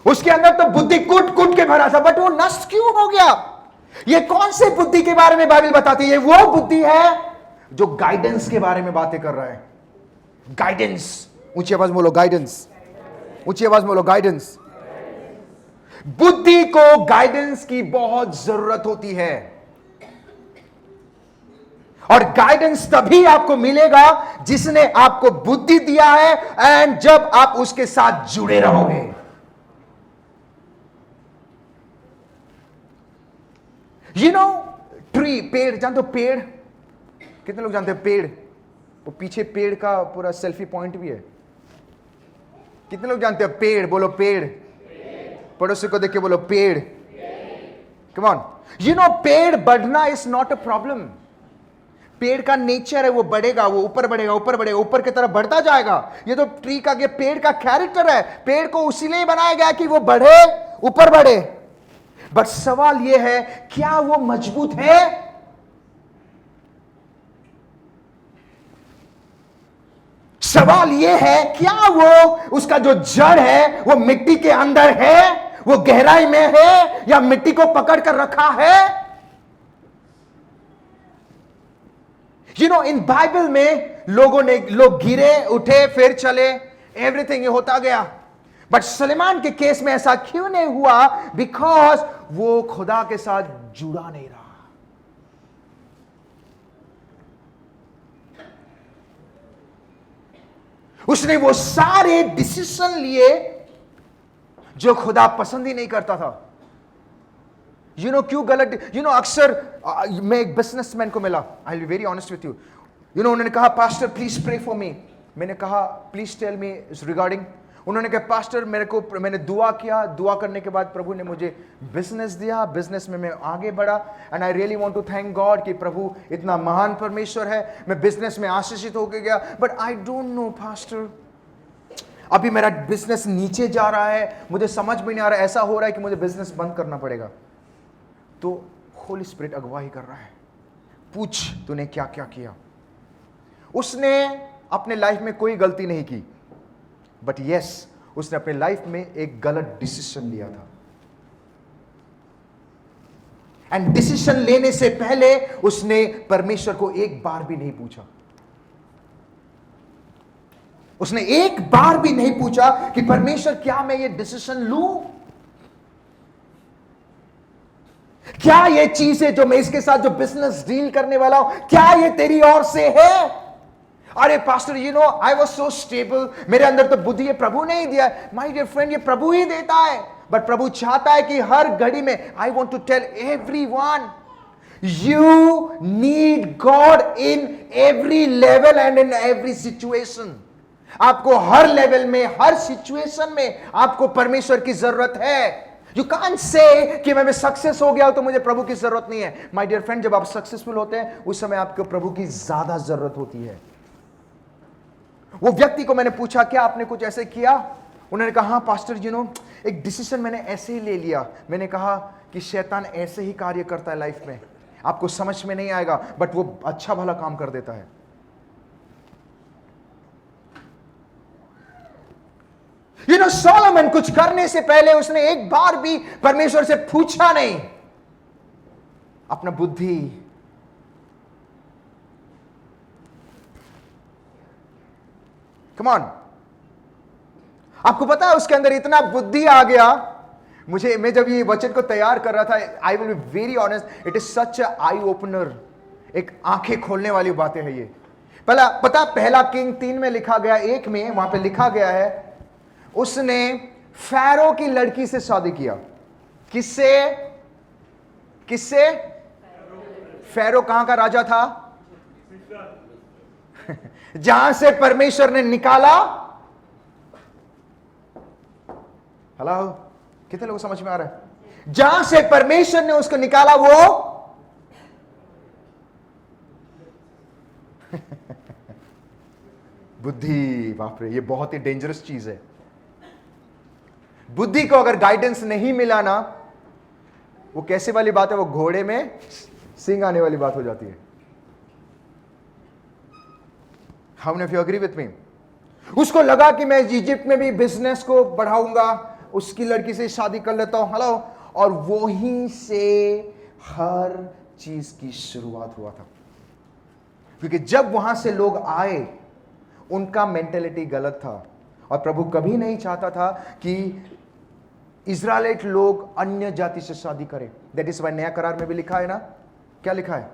उसके अंदर तो बुद्धि कूट कूट के भरा था, बट वो नष्ट क्यों हो गया? ये कौन से बुद्धि के बारे में बाइबल बताती है? ये वो बुद्धि है जो गाइडेंस के बारे में बातें कर रहा है। गाइडेंस, ऊंची आवाज बोलो गाइडेंस, ऊंची आवाज बोलो गाइडेंस। बुद्धि को गाइडेंस की बहुत जरूरत होती है, और गाइडेंस तभी आपको मिलेगा जिसने आपको बुद्धि दिया है, एंड जब आप उसके साथ जुड़े रहोगे। यू नो, ट्री, पेड़, जानते हो पेड़? कितने लोग जानते हैं पेड़? वो पीछे पेड़ का पूरा सेल्फी पॉइंट भी है। कितने लोग जानते हैं पेड़? बोलो पेड़। पड़ोसी को देख के बोलो पेड़। कम ऑन, यू नो पेड़ बढ़ना इज नॉट अ प्रॉब्लम। पेड़ का नेचर है, वो बढ़ेगा, वो ऊपर बढ़ेगा, ऊपर बढ़ेगा, ऊपर की तरफ बढ़ता जाएगा। ये तो ट्री का, ये पेड़ का कैरेक्टर है। पेड़ को उसीलिए बनाया गया कि वो बढ़े, ऊपर बढ़े। बट सवाल ये है, क्या वो मजबूत है? सवाल ये है, क्या वो, उसका जो जड़ है वो मिट्टी के अंदर है, वो गहराई में है, या मिट्टी को पकड़ कर रखा है? यू नो, इन बाइबल में लोग गिरे, उठे, फिर चले, एवरीथिंग होता गया। बट सुलेमान के केस में ऐसा क्यों नहीं हुआ? बिकॉज वो खुदा के साथ जुड़ा नहीं रहा। उसने वो सारे डिसीजन लिए जो खुदा पसंद ही नहीं करता था। यू नो क्यों गलत? यू नो अक्सर मैं एक बिजनेसमैन को मिला, I will be very honest with you. You know उन्होंने कहा pastor please pray for me. मैंने कहा प्लीज टेल मी रिगार्डिंग। उन्होंने कहा पास्टर मैंने दुआ किया, दुआ करने के बाद प्रभु ने मुझे बिजनेस दिया, बिजनेस में मैं आगे बढ़ा, and I really want to thank God कि प्रभु इतना महान परमेश्वर है, मैं बिजनेस में आशीषित होकर गया। But I don't know pastor, अभी मेरा बिजनेस नीचे जा रहा है, मुझे समझ में नहीं आ रहा, ऐसा हो रहा है कि मुझे बिजनेस बंद करना पड़ेगा। तो होली स्पिरिट अगुवाई कर रहा है, पूछ तूने क्या क्या किया। उसने अपने लाइफ में कोई गलती नहीं की, बट यस उसने अपने लाइफ में एक गलत डिसीजन लिया था। एंड डिसीजन लेने से पहले उसने परमेश्वर को एक बार भी नहीं पूछा। उसने एक बार भी नहीं पूछा कि परमेश्वर क्या मैं ये डिसीजन लूं? क्या ये चीज है जो मैं इसके साथ जो बिजनेस डील करने वाला हूं, क्या ये तेरी ओर से है? अरे pastor you know I was so stable, मेरे अंदर तो बुद्धि है, प्रभु ने ही दिया है। माय डियर फ्रेंड, ये प्रभु ही देता है, बट प्रभु चाहता है कि हर घड़ी में, I want to tell everyone, you need God in every level and in every situation. आपको हर लेवल में, हर सिचुएशन में आपको परमेश्वर की जरूरत है। यू कांट से कि मैं सक्सेस हो गया हूं तो मुझे प्रभु की जरूरत नहीं है। माय डियर फ्रेंड, जब आप सक्सेसफुल होते हैं उस समय आपको प्रभु की ज्यादा जरूरत होती है। वो व्यक्ति को मैंने पूछा क्या आपने कुछ ऐसे किया? उन्होंने कहा हाँ पास्टर यू नो एक डिसीजन मैंने ऐसे ही ले लिया। मैंने कहा कि शैतान ऐसे ही कार्य करता है लाइफ में, आपको समझ में नहीं आएगा, बट वो अच्छा भला काम कर देता है। यू नो सोलोमन कुछ करने से पहले उसने एक बार भी परमेश्वर से पूछा नहीं। अपना बुद्धि, कम ऑन, आपको पता है उसके अंदर इतना बुद्धि आ गया। मैं जब ये वचन को तैयार कर रहा था, आई will be very honest, it is such a eye opener, एक आंखें खोलने वाली बातें हैं ये। पहला किंग 3 में लिखा गया, 1 में वहां पे लिखा गया है उसने फैरो की लड़की से शादी किया। किससे? फैरो कहां का राजा था? जहां से परमेश्वर ने निकाला। हेलो, कितने लोग समझ में आ रहा है? जहां से परमेश्वर ने उसको निकाला वो बुद्धि। बाप रे, ये बहुत ही डेंजरस चीज है। बुद्धि को अगर गाइडेंस नहीं मिला ना, वो कैसे वाली बात है, वो घोड़े में सींग आने वाली बात हो जाती है। How many of you agree with me? उसको लगा कि मैं इजिप्ट में भी बिजनेस को बढ़ाऊंगा, उसकी लड़की से शादी कर लेता हूं। हेलो, और वहीं से हर चीज की शुरुआत हुआ था। क्योंकि जब वहां से लोग आए, उनका मेंटेलिटी गलत था, और प्रभु कभी नहीं चाहता था कि इजराइलेट लोग अन्य जाति से शादी करें। दैट इज वाई नया करार में भी लिखा है ना, क्या लिखा है?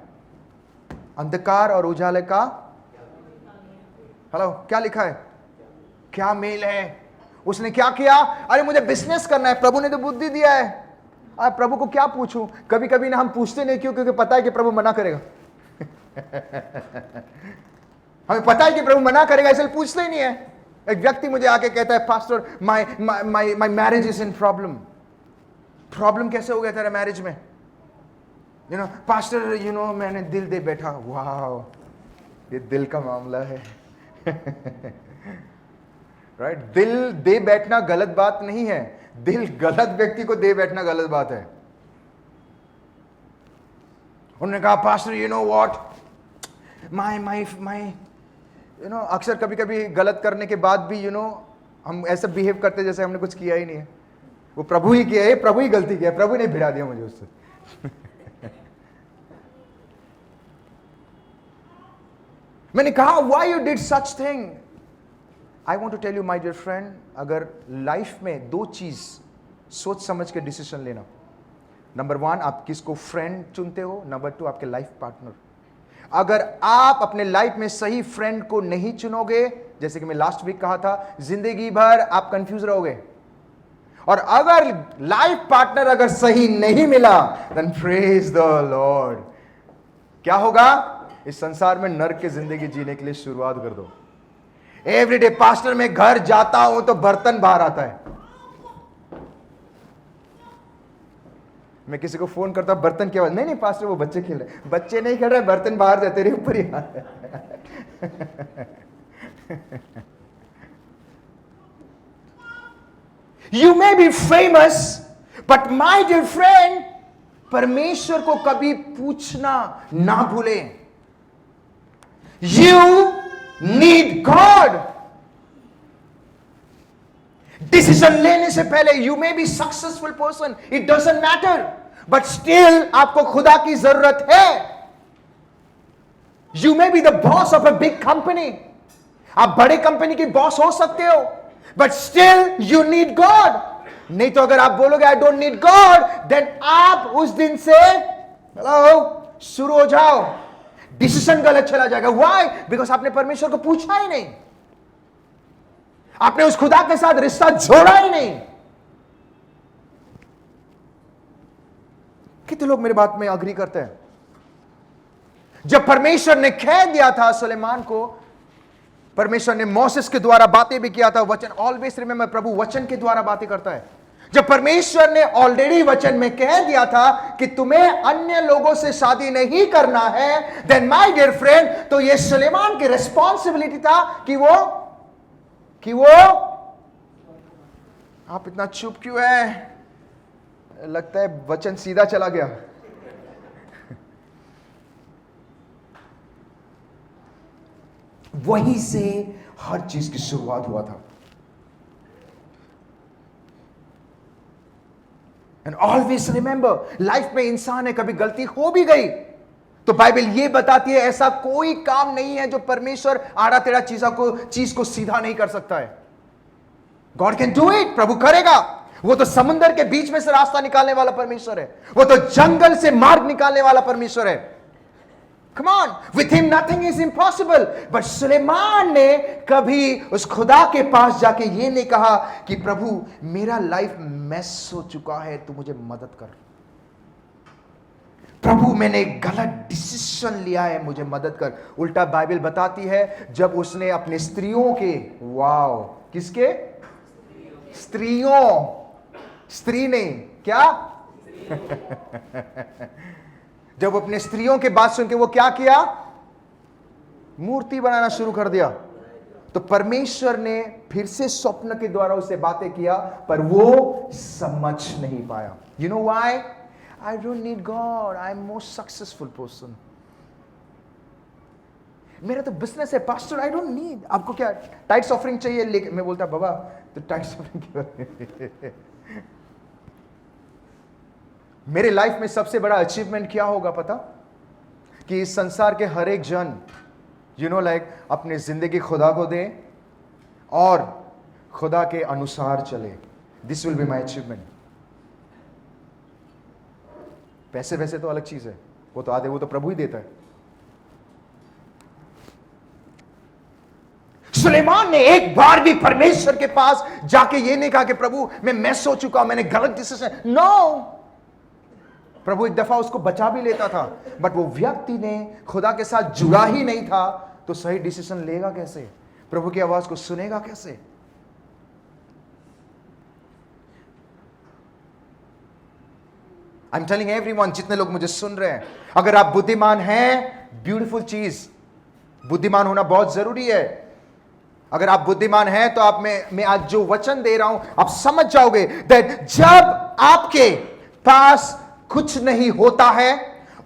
अंधकार और उजाले का, हेलो, क्या लिखा है? क्या मेल है? उसने क्या किया? अरे मुझे बिजनेस करना है, प्रभु ने तो बुद्धि दिया है, अब प्रभु को क्या पूछूं? कभी कभी ना हम पूछते नहीं, क्यों? क्योंकि पता है कि प्रभु मना करेगा। हमें पता है कि प्रभु मना करेगा, इसलिए पूछते ही नहीं है। एक व्यक्ति मुझे आके कहता है, pastor my marriage is in problem. Problem कैसे हो गया तेरा मैरिज में? पास्टर मैंने दिल दे बैठा। वाह, ये दिल का मामला है। राइट दिल दे बैठना गलत बात नहीं है, दिल गलत व्यक्ति को दे बैठना गलत बात है। उन्होंने कहा, पास्टर व्हाट, माय अक्सर कभी कभी गलत करने के बाद भी हम ऐसा बिहेव करते जैसे हमने कुछ किया ही नहीं है। वो प्रभु ही किया है, प्रभु ही गलती किया, प्रभु ने भिड़ा दिया मुझे उससे। मैंने कहा, why you did such thing? I want to tell you my dear friend, अगर लाइफ में दो चीज सोच समझ के डिसीजन लेना। नंबर 1, आप किसको फ्रेंड चुनते हो। नंबर 2, आपके लाइफ पार्टनर। अगर आप अपने लाइफ में सही फ्रेंड को नहीं चुनोगे, जैसे कि मैं लास्ट वीक कहा था, जिंदगी भर आप कंफ्यूज रहोगे। और अगर लाइफ पार्टनर अगर सही नहीं मिला, देन प्रेज द लॉर्ड। क्या होगा? इस संसार में नर्क की जिंदगी जीने के लिए शुरुआत कर दो। एवरीडे पास्टर मैं घर जाता हूं तो बर्तन बाहर आता है। मैं किसी को फोन करता हूं, बर्तन क्या? नहीं पास्टर वो बच्चे खेल रहे। बच्चे नहीं खेल रहे, बर्तन बाहर जाते, तेरे ऊपर ही आ रहे। You may be famous, but my dear friend, परमेश्वर को कभी पूछना ना भूले। You need God. डिसीजन लेने से पहले, you may be successful person, it doesn't matter, but still आपको खुदा की जरूरत है। You may be the boss of a big company, आप बड़े कंपनी की बॉस हो सकते हो, but still you need God. नहीं तो अगर आप बोलोगे I don't need God, then आप उस दिन से शुरू हो जाओ, डिसीजन गलत चला जाएगा। Why? Because आपने परमेश्वर को पूछा ही नहीं, आपने उस खुदा के साथ रिश्ता जोड़ा ही नहीं। कितने लोग मेरे बात में अग्री करते हैं? जब परमेश्वर ने कह दिया था सुलेमान को, परमेश्वर ने मोसेस के द्वारा बातें भी किया था। वचन ऑलवेज रिमेंबर, प्रभु वचन के द्वारा बातें करता है। जब परमेश्वर ने ऑलरेडी वचन में कह दिया था कि तुम्हें अन्य लोगों से शादी नहीं करना है, देन माय डियर फ्रेंड, तो यह सुलेमान की रिस्पॉन्सिबिलिटी था कि वो आप इतना चुप क्यों है? लगता है वचन सीधा चला गया। वहीं से हर चीज की शुरुआत हुआ था। एंड ऑलवेज रिमेंबर, लाइफ में इंसान है, कभी गलती हो भी गई तो बाइबल ये बताती है ऐसा कोई काम नहीं है जो परमेश्वर आड़ा टेढ़ा चीज को सीधा नहीं कर सकता है। गॉड कैन डू इट, प्रभु करेगा। वो तो समुद्र के बीच में से रास्ता निकालने वाला परमेश्वर है, वो तो जंगल से मार्ग निकालने वाला परमेश्वर है। Come on, with him nothing is impossible. But Suleman ने कभी उस खुदा के पास जाके ये नहीं कहा कि प्रभु मेरा लाइफ मैस हो चुका है, तू मुझे मदद कर। प्रभु मैंने गलत डिसीजन लिया है, मुझे मदद कर। उल्टा बाइबल बताती है जब उसने अपने स्त्रियों के, वाओ, किसके? स्त्री नहीं, क्या? जब अपने स्त्रियों के बात सुन के वो क्या किया? मूर्ति बनाना शुरू कर दिया। तो परमेश्वर ने फिर से स्वप्न के द्वारा उसे बातें किया, पर वो समझ नहीं पाया। You know why? I don't need God, I am most successful person. मेरा तो बिजनेस है पास्टर, आई डोंट नीड। आपको क्या टाइट्स ऑफरिंग चाहिए? लेकिन मैं बोलता बाबा तो टाइट्स ऑफरिंग क्यों? मेरे लाइफ में सबसे बड़ा अचीवमेंट क्या होगा पता? कि इस संसार के हर एक जन अपने जिंदगी खुदा को दे और खुदा के अनुसार चले। This will be my achievement. पैसे वैसे तो अलग चीज है, वो तो आधे वो तो प्रभु ही देता है। सुलेमान ने एक बार भी परमेश्वर के पास जाके ये नहीं कहा कि प्रभु मैं मैस हो चुका हूं, मैंने गलत डिसीजन। नो, प्रभु एक दफा उसको बचा भी लेता था, बट वो व्यक्ति ने खुदा के साथ जुड़ा ही नहीं था, तो सही डिसीजन लेगा कैसे? प्रभु की आवाज को सुनेगा कैसे? आई एम टेलिंग एवरीवन, जितने लोग मुझे सुन रहे हैं, अगर आप बुद्धिमान हैं, ब्यूटीफुल चीज, बुद्धिमान होना बहुत जरूरी है। अगर आप बुद्धिमान हैं तो आप मैं आज जो वचन दे रहा हूं आप समझ जाओगे दैट जब आपके पास कुछ नहीं होता है,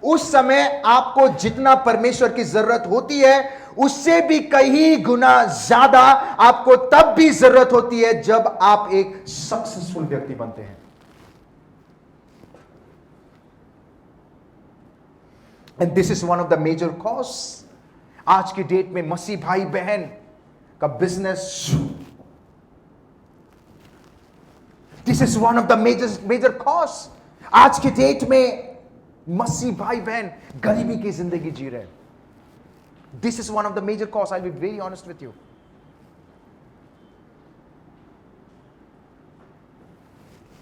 उस समय आपको जितना परमेश्वर की जरूरत होती है उससे भी कई गुना ज्यादा आपको तब भी जरूरत होती है जब आप एक सक्सेसफुल व्यक्ति बनते हैं। And this is one of the major cause आज की डेट में मसीह भाई बहन का business, this is one of the major cause आज की डेट में मसीह भाई बहन गरीबी की जिंदगी जी रहे हैं। This is one of the major cause, I will be very honest with you.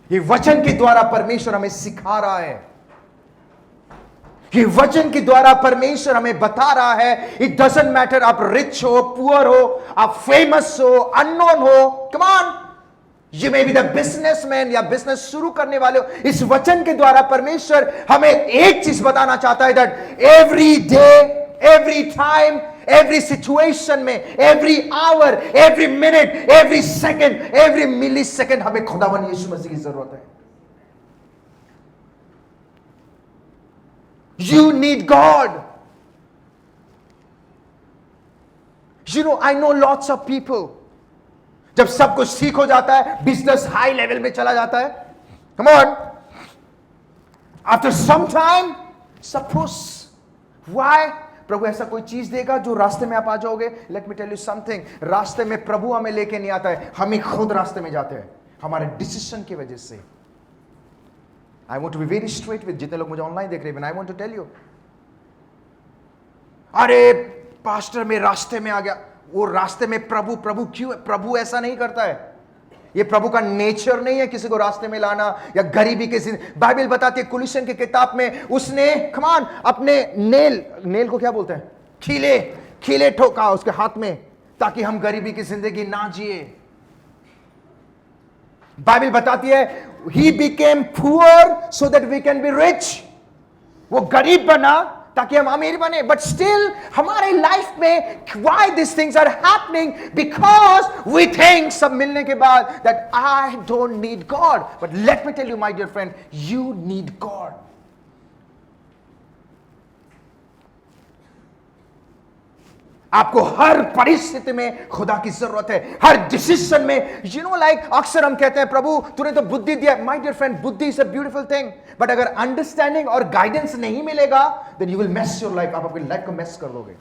ये वचन के द्वारा परमेश्वर हमें सिखा रहा है, ये वचन के द्वारा परमेश्वर हमें बता रहा है, इट डजंट मैटर आप रिच हो, पुअर हो, आप फेमस हो, अननोन हो, come on, you may be the businessman या बिजनेस शुरू करने वाले हो। इस वचन के द्वारा परमेश्वर हमें एक चीज बताना चाहता है that every day, every time, every situation में, every hour, every minute, every second, every millisecond हमें खुदावन यीशु मसीह की जरूरत है। You need God. You know, I know lots of people. जब सब कुछ ठीक हो जाता है, बिजनेस हाई लेवल में चला जाता है, come on, after some time, suppose, why? प्रभु ऐसा कोई चीज देगा जो रास्ते में आप आ जाओगे। Let me tell you something, रास्ते में प्रभु हमें लेके नहीं आता है, हम ही खुद रास्ते में जाते हैं हमारे डिसीजन की वजह से। I want to be very straight with जितने लोग मुझे ऑनलाइन देख रहे हैं, I want to tell you, अरे पास्टर मैं रास्ते में आ गया, वो रास्ते में प्रभु प्रभु क्यों? प्रभु ऐसा नहीं करता है, ये प्रभु का नेचर नहीं है किसी को रास्ते में लाना या गरीबी के। बाइबल बताती है कुलिशन की किताब में, उसने कमान अपने नेल को क्या बोलते हैं, खीले ठोका उसके हाथ में ताकि हम गरीबी की जिंदगी ना जिए। बाइबल बताती है he became poor so that we can be rich, वो गरीब बना ताकि हम अमीर बने। बट स्टिल हमारे लाइफ में why these things are happening, because we think सब मिलने के बाद that I don't need God, but let me tell you my dear friend, you need God. आपको हर परिस्थिति में खुदा की जरूरत है, हर डिसीजन में। यू नो लाइक अक्सर हम कहते हैं प्रभु तूने तो बुद्धि दिया। My dear friend, buddhi is a beautiful thing, but अगर अंडरस्टैंडिंग और गाइडेंस नहीं मिलेगा then you will mess your life, आप अपनी लाइफ को मेस कर दोगे।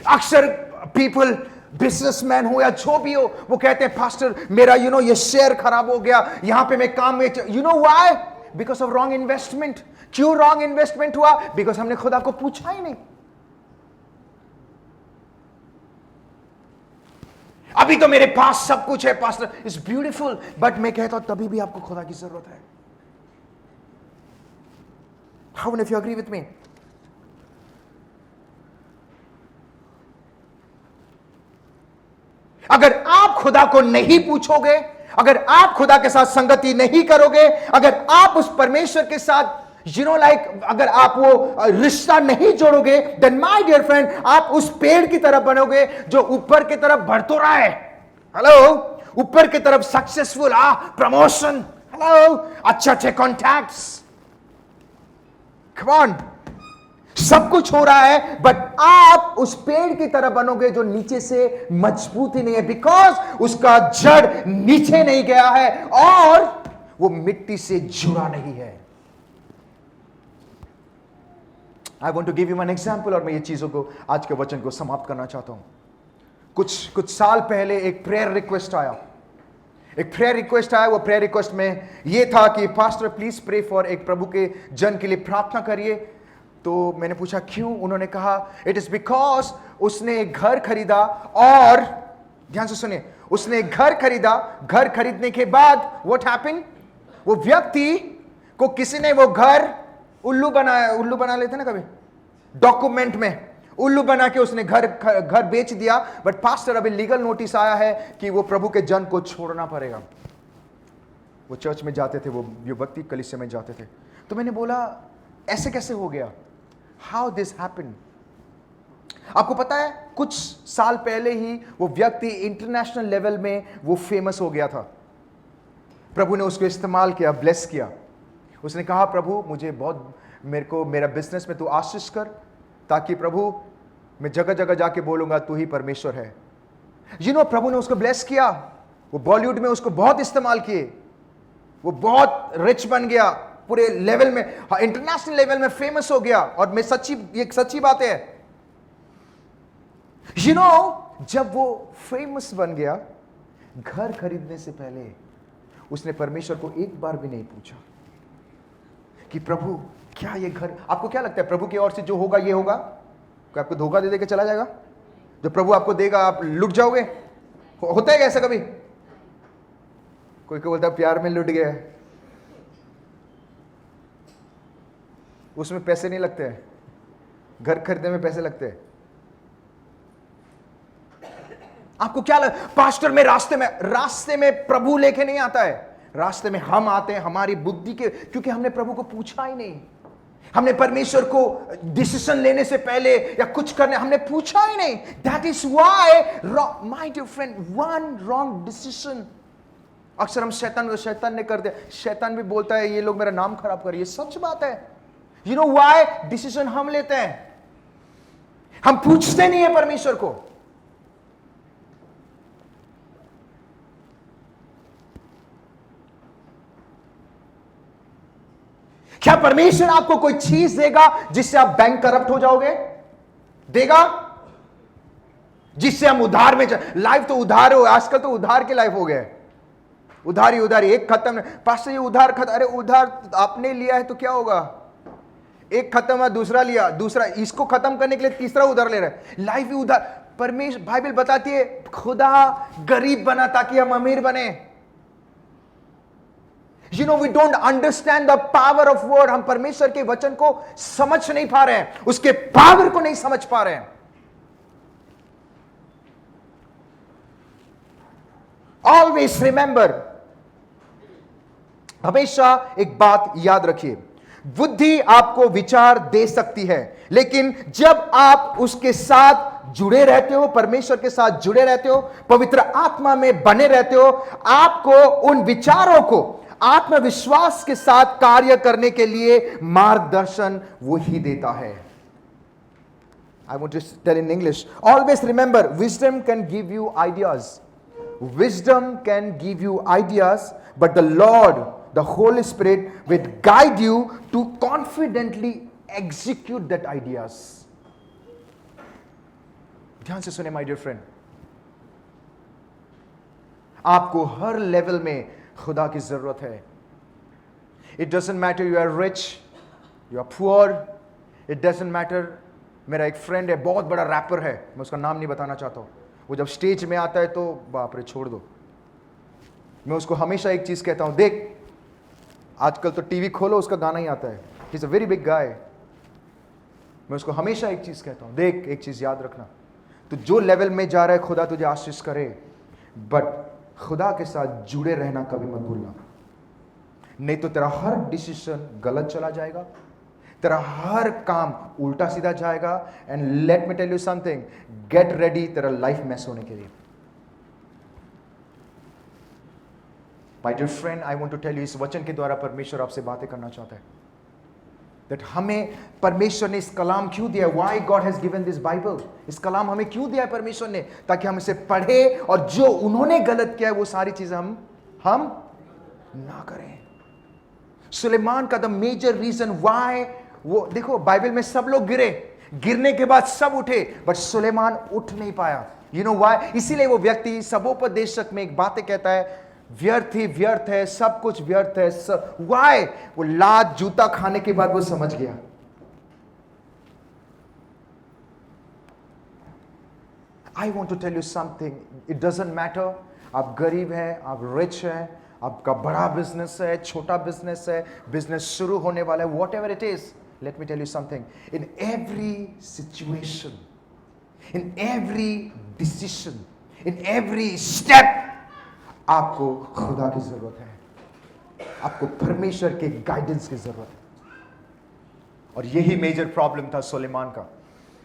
अक्सर पीपल, बिजनेसमैन हो या जो भी हो, वो कहते हैं पास्टर मेरा ये शेयर खराब हो गया, यहां पे मैं काम में, you know why? Because of wrong investment. क्यों रॉन्ग इन्वेस्टमेंट हुआ? बिकॉज हमने खुदा को पूछा ही नहीं। अभी तो मेरे पास सब कुछ है पास्टर, इट्स ब्यूटीफुल, बट मैं कहता हूं तभी भी आपको खुदा की जरूरत है। How many of you agree with me? अगर आप खुदा को नहीं पूछोगे, अगर आप खुदा के साथ संगति नहीं करोगे, अगर आप उस परमेश्वर के साथ अगर आप वो रिश्ता नहीं जोड़ोगे, देन माय डियर फ्रेंड आप उस पेड़ की तरफ बनोगे जो ऊपर की तरफ बढ़ तो रहा है। हेलो, ऊपर की तरफ सक्सेसफुल, प्रमोशन, हेलो, अच्छे कॉन्टैक्ट्स, कम ऑन, सब कुछ हो रहा है, बट आप उस पेड़ की तरह बनोगे जो नीचे से मजबूत ही नहीं है, बिकॉज उसका जड़ नीचे नहीं गया है और वो मिट्टी से जुड़ा नहीं है। I want to give you one example, और मैं ये चीजों को, आज के वचन को समाप्त करना चाहता हूं। कुछ साल पहले एक प्रेयर रिक्वेस्ट आया, वो प्रेयर रिक्वेस्ट में ये था कि पास्टर प्लीज प्रे फॉर, एक प्रभु के जन के लिए प्रार्थना करिए। तो मैंने पूछा क्यों? उन्होंने कहा इट इज बिकॉज उसने एक घर खरीदा, और ध्यान से सुनिए, उसने एक घर खरीदा, घर खरीदने के बाद व्हाट हैपेंड, वो व्यक्ति को किसी ने वो घर उल्लू बना लेते ना कभी, डॉक्यूमेंट में उल्लू बना के उसने घर बेच दिया, बट पास्टर अभी लीगल नोटिस आया है कि वो प्रभु के जन को छोड़ना पड़ेगा। वो चर्च में जाते थे, वो युवती कलीसिया में जाते थे। तो मैंने बोला ऐसे कैसे हो गया, हाउ दिस हैपेंड। आपको पता है कुछ साल पहले ही वो व्यक्ति इंटरनेशनल लेवल में वो फेमस हो गया था। प्रभु ने उसको इस्तेमाल किया, ब्लेस किया। उसने कहा प्रभु मुझे मेरा बिजनेस में तू आशीष कर, ताकि प्रभु मैं जगह जगह जाके बोलूंगा तू ही परमेश्वर है। प्रभु ने उसको ब्लेस किया। वो बॉलीवुड में उसको बहुत इस्तेमाल किए, वो बहुत रिच बन गया, पूरे लेवल में, इंटरनेशनल लेवल में फेमस हो गया। और मैं ये सच्ची बात है। जब वो फेमस बन गया, घर खरीदने से पहले उसने परमेश्वर को एक बार भी नहीं पूछा कि प्रभु क्या ये घर, आपको क्या लगता है प्रभु की ओर से जो होगा ये होगा? क्या आपको धोखा दे के चला जाएगा? जो प्रभु आपको देगा आप लुट जाओगे? होता है ऐसा कभी? कोई बोलता है प्यार में लुट गया, उसमें पैसे नहीं लगते हैं, घर खरीदने में पैसे लगते हैं। आपको क्या पास्टर में रास्ते में प्रभु लेके नहीं आता है, रास्ते में हम आते हैं हमारी बुद्धि के, क्योंकि हमने प्रभु को पूछा ही नहीं। हमने परमेश्वर को डिसीजन लेने से पहले या कुछ करने हमने पूछा ही नहीं। That is why my dear friend, one wrong decision अक्सर हम शैतान ने कर दिया। शैतान भी बोलता है ये लोग मेरा नाम खराब कर, ये सच बात है। व्हाई डिसीजन हम लेते हैं, हम पूछते नहीं है परमेश्वर को। क्या परमेश्वर आपको कोई चीज देगा जिससे आप बैंक करप्ट हो जाओगे? देगा? जिससे हम उधार में लाइफ तो उधार हो, आजकल तो उधार की लाइफ हो गया है। उधारी एक खत्म, पास ये उधार खत्म, अरे उधार आपने लिया है तो क्या होगा? एक खत्म है, दूसरा लिया, दूसरा, इसको खत्म करने के लिए तीसरा उधार ले रहा है। लाइफ ही उधार। परमेश्वर बाइबल बताती है खुदा गरीब बना ताकि हम अमीर बने। we don't understand the power of word. हम परमेश्वर के वचन को समझ नहीं पा रहे हैं, उसके पावर को नहीं समझ पा रहे हैं। Always remember, हमेशा एक बात याद रखिए, बुद्धि आपको विचार दे सकती है, लेकिन जब आप उसके साथ जुड़े रहते हो, परमेश्वर के साथ जुड़े रहते हो, पवित्र आत्मा में बने रहते हो, आपको उन विचारों को आत्मविश्वास के साथ कार्य करने के लिए मार्गदर्शन वो ही देता है। I want to tell in English. Always remember, wisdom can give you ideas. Wisdom can give you ideas, but the Lord, the Holy Spirit, will guide you to confidently execute that ideas. ध्यान से सुने my dear friend. आपको हर level में खुदा की जरूरत है। It doesn't matter you are rich, you are poor. It doesn't matter. मेरा एक फ्रेंड है, बहुत बड़ा रैपर है, मैं उसका नाम नहीं बताना चाहता हूँ। वो जब स्टेज में आता है तो बाप रे छोड़ दो। मैं उसको हमेशा एक चीज कहता हूँ, देख आजकल तो टीवी खोलो उसका गाना ही आता है। He is a very big guy. मैं उसको हमेशा एक चीज कहता हूँ, देख एक चीज याद रखना, तो जो लेवल में जा रहा है खुदा तुझे आशीष करे, बट खुदा के साथ जुड़े रहना कभी मत भूलना, नहीं तो तेरा हर डिसीजन गलत चला जाएगा, तेरा हर काम उल्टा सीधा जाएगा। And let me tell you something, get ready तेरा लाइफ मैस होने के लिए। My dear friend, I want to tell you, इस वचन के द्वारा परमेश्वर आपसे बातें करना चाहता है। दैट हमें परमेश्वर ने इस कलाम क्यों दिया? Why God has given this Bible? इस कलाम हमें क्यों दिया है परमेश्वर ने? ताकि हम इसे पढ़े और जो उन्होंने गलत किया है वो सारी चीजें हम ना करें। सुलेमान का द मेजर रीजन व्हाई, वो देखो बाइबल में सब लोग गिरने के बाद सब उठे, बट सुलेमान उठ नहीं पाया। You know why? इसीलिए वो व्यक्ति सबोपदेशक में एक बातें कहता है, व्यर्थ ही व्यर्थ है, सब कुछ व्यर्थ है। व्हाई? वो लात जूता खाने के बाद वो समझ गया। I want to tell you something, it doesn't matter आप गरीब हैं, आप रिच हैं, आपका बड़ा बिजनेस है, छोटा बिजनेस है, बिजनेस शुरू होने वाला है, what ever it is, Let me tell you something. In every situation, in every decision, in every step, आपको खुदा की जरूरत है, आपको परमेश्वर के गाइडेंस की जरूरत है। और यही मेजर प्रॉब्लम था सुलेमान का।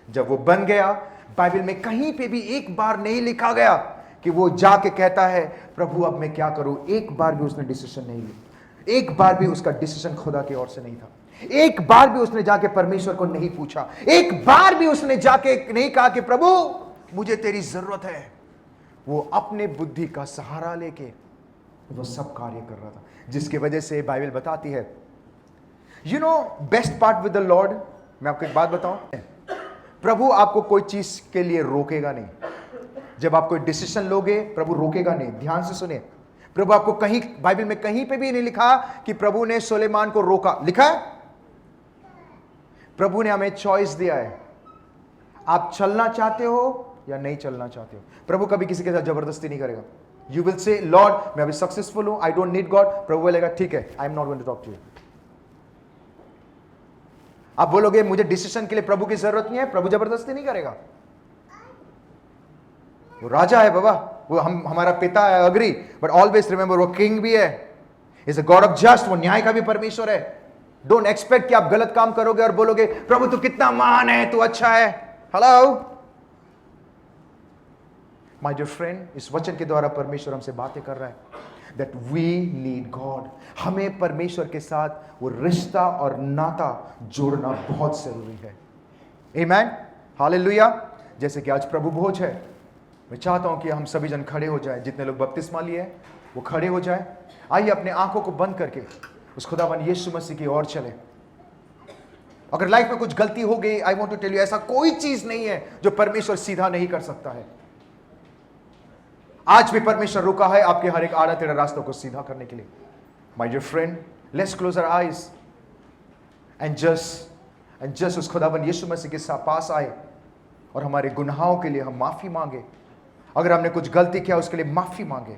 जब वो बन गया, बाइबल में कहीं पे भी एक बार नहीं लिखा गया कि वो जाके कहता है प्रभु अब मैं क्या करूं। एक बार भी उसने डिसीजन नहीं लिया, एक बार भी उसका डिसीजन खुदा की ओर से नहीं था, एक बार भी उसने जाके परमेश्वर को नहीं पूछा, एक बार भी उसने जाके नहीं कहा कि प्रभु मुझे तेरी जरूरत है। वो अपने बुद्धि का सहारा लेके वो सब कार्य कर रहा था, जिसकी वजह से बाइबल बताती है, you know best part with the Lord. मैं आपको एक बात बताऊं, प्रभु आपको कोई चीज के लिए रोकेगा नहीं। जब आप कोई डिसीजन लोगे, प्रभु रोकेगा नहीं। ध्यान से सुने, प्रभु आपको कहीं बाइबल में कहीं पे भी नहीं लिखा कि प्रभु ने सुलेमान को रोका। लिखा है प्रभु ने हमें चॉइस दिया है, आप चलना चाहते हो या नहीं चलना चाहते हो। प्रभु कभी किसी के साथ जबरदस्ती नहीं करेगा। यू विल से लॉर्ड मैं अभी सक्सेसफुल हूं, आई डोंट नीड गॉड। प्रभु बोलेगा ठीक है, I am not going to talk to you. आप बोलोगे मुझे डिसीजन के लिए प्रभु की जरूरत नहीं है, प्रभु जबरदस्ती नहीं करेगा। वो राजा है बाबा, वो हमारा पिता है, अग्री, बट ऑलवेज रिमेंबर वो किंग भी है, is a God of just, वो न्याय का भी परमेश्वर है। डोंट एक्सपेक्ट कि आप गलत काम करोगे और बोलोगे प्रभु तू कितना महान है, तू अच्छा है। हेलो माय डियर फ्रेंड, इस वचन के द्वारा परमेश्वर हमसे बातें कर रहा है दैट वी नीड गॉड। हमें परमेश्वर के साथ वो रिश्ता और नाता जोड़ना बहुत जरूरी है। आमीन, हालेलुया। जैसे कि आज प्रभु भोज है, मैं चाहता हूं कि हम सभी जन खड़े हो जाएं, जितने लोग बपतिस्मा लिए हैं वो खड़े हो जाएं। आइए अपने आंखों को बंद करके उस खुदावन यीशु मसीह की ओर चले। अगर लाइफ में कुछ गलती हो गई, I want to tell you, ऐसा कोई चीज नहीं है जो परमेश्वर सीधा नहीं कर सकता है। आज भी परमेश्वर रुका है आपके हर एक आड़ा टेढ़ा रास्तों को सीधा करने के लिए। My dear friend, let's close our eyes and just उस खुदावन यीशु मसीह के पास आए और हमारे गुनाहों के लिए हम माफी मांगे। अगर हमने कुछ गलती किया उसके लिए माफी मांगे,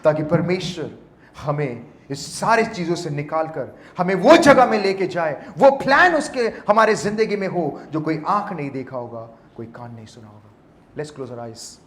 ताकि परमेश्वर हमें इस सारी चीजों से निकालकर हमें वो जगह में लेके जाए, वो प्लान उसके हमारे जिंदगी में हो जो कोई आंख नहीं देखा होगा, कोई कान नहीं सुना होगा। Let's close our eyes.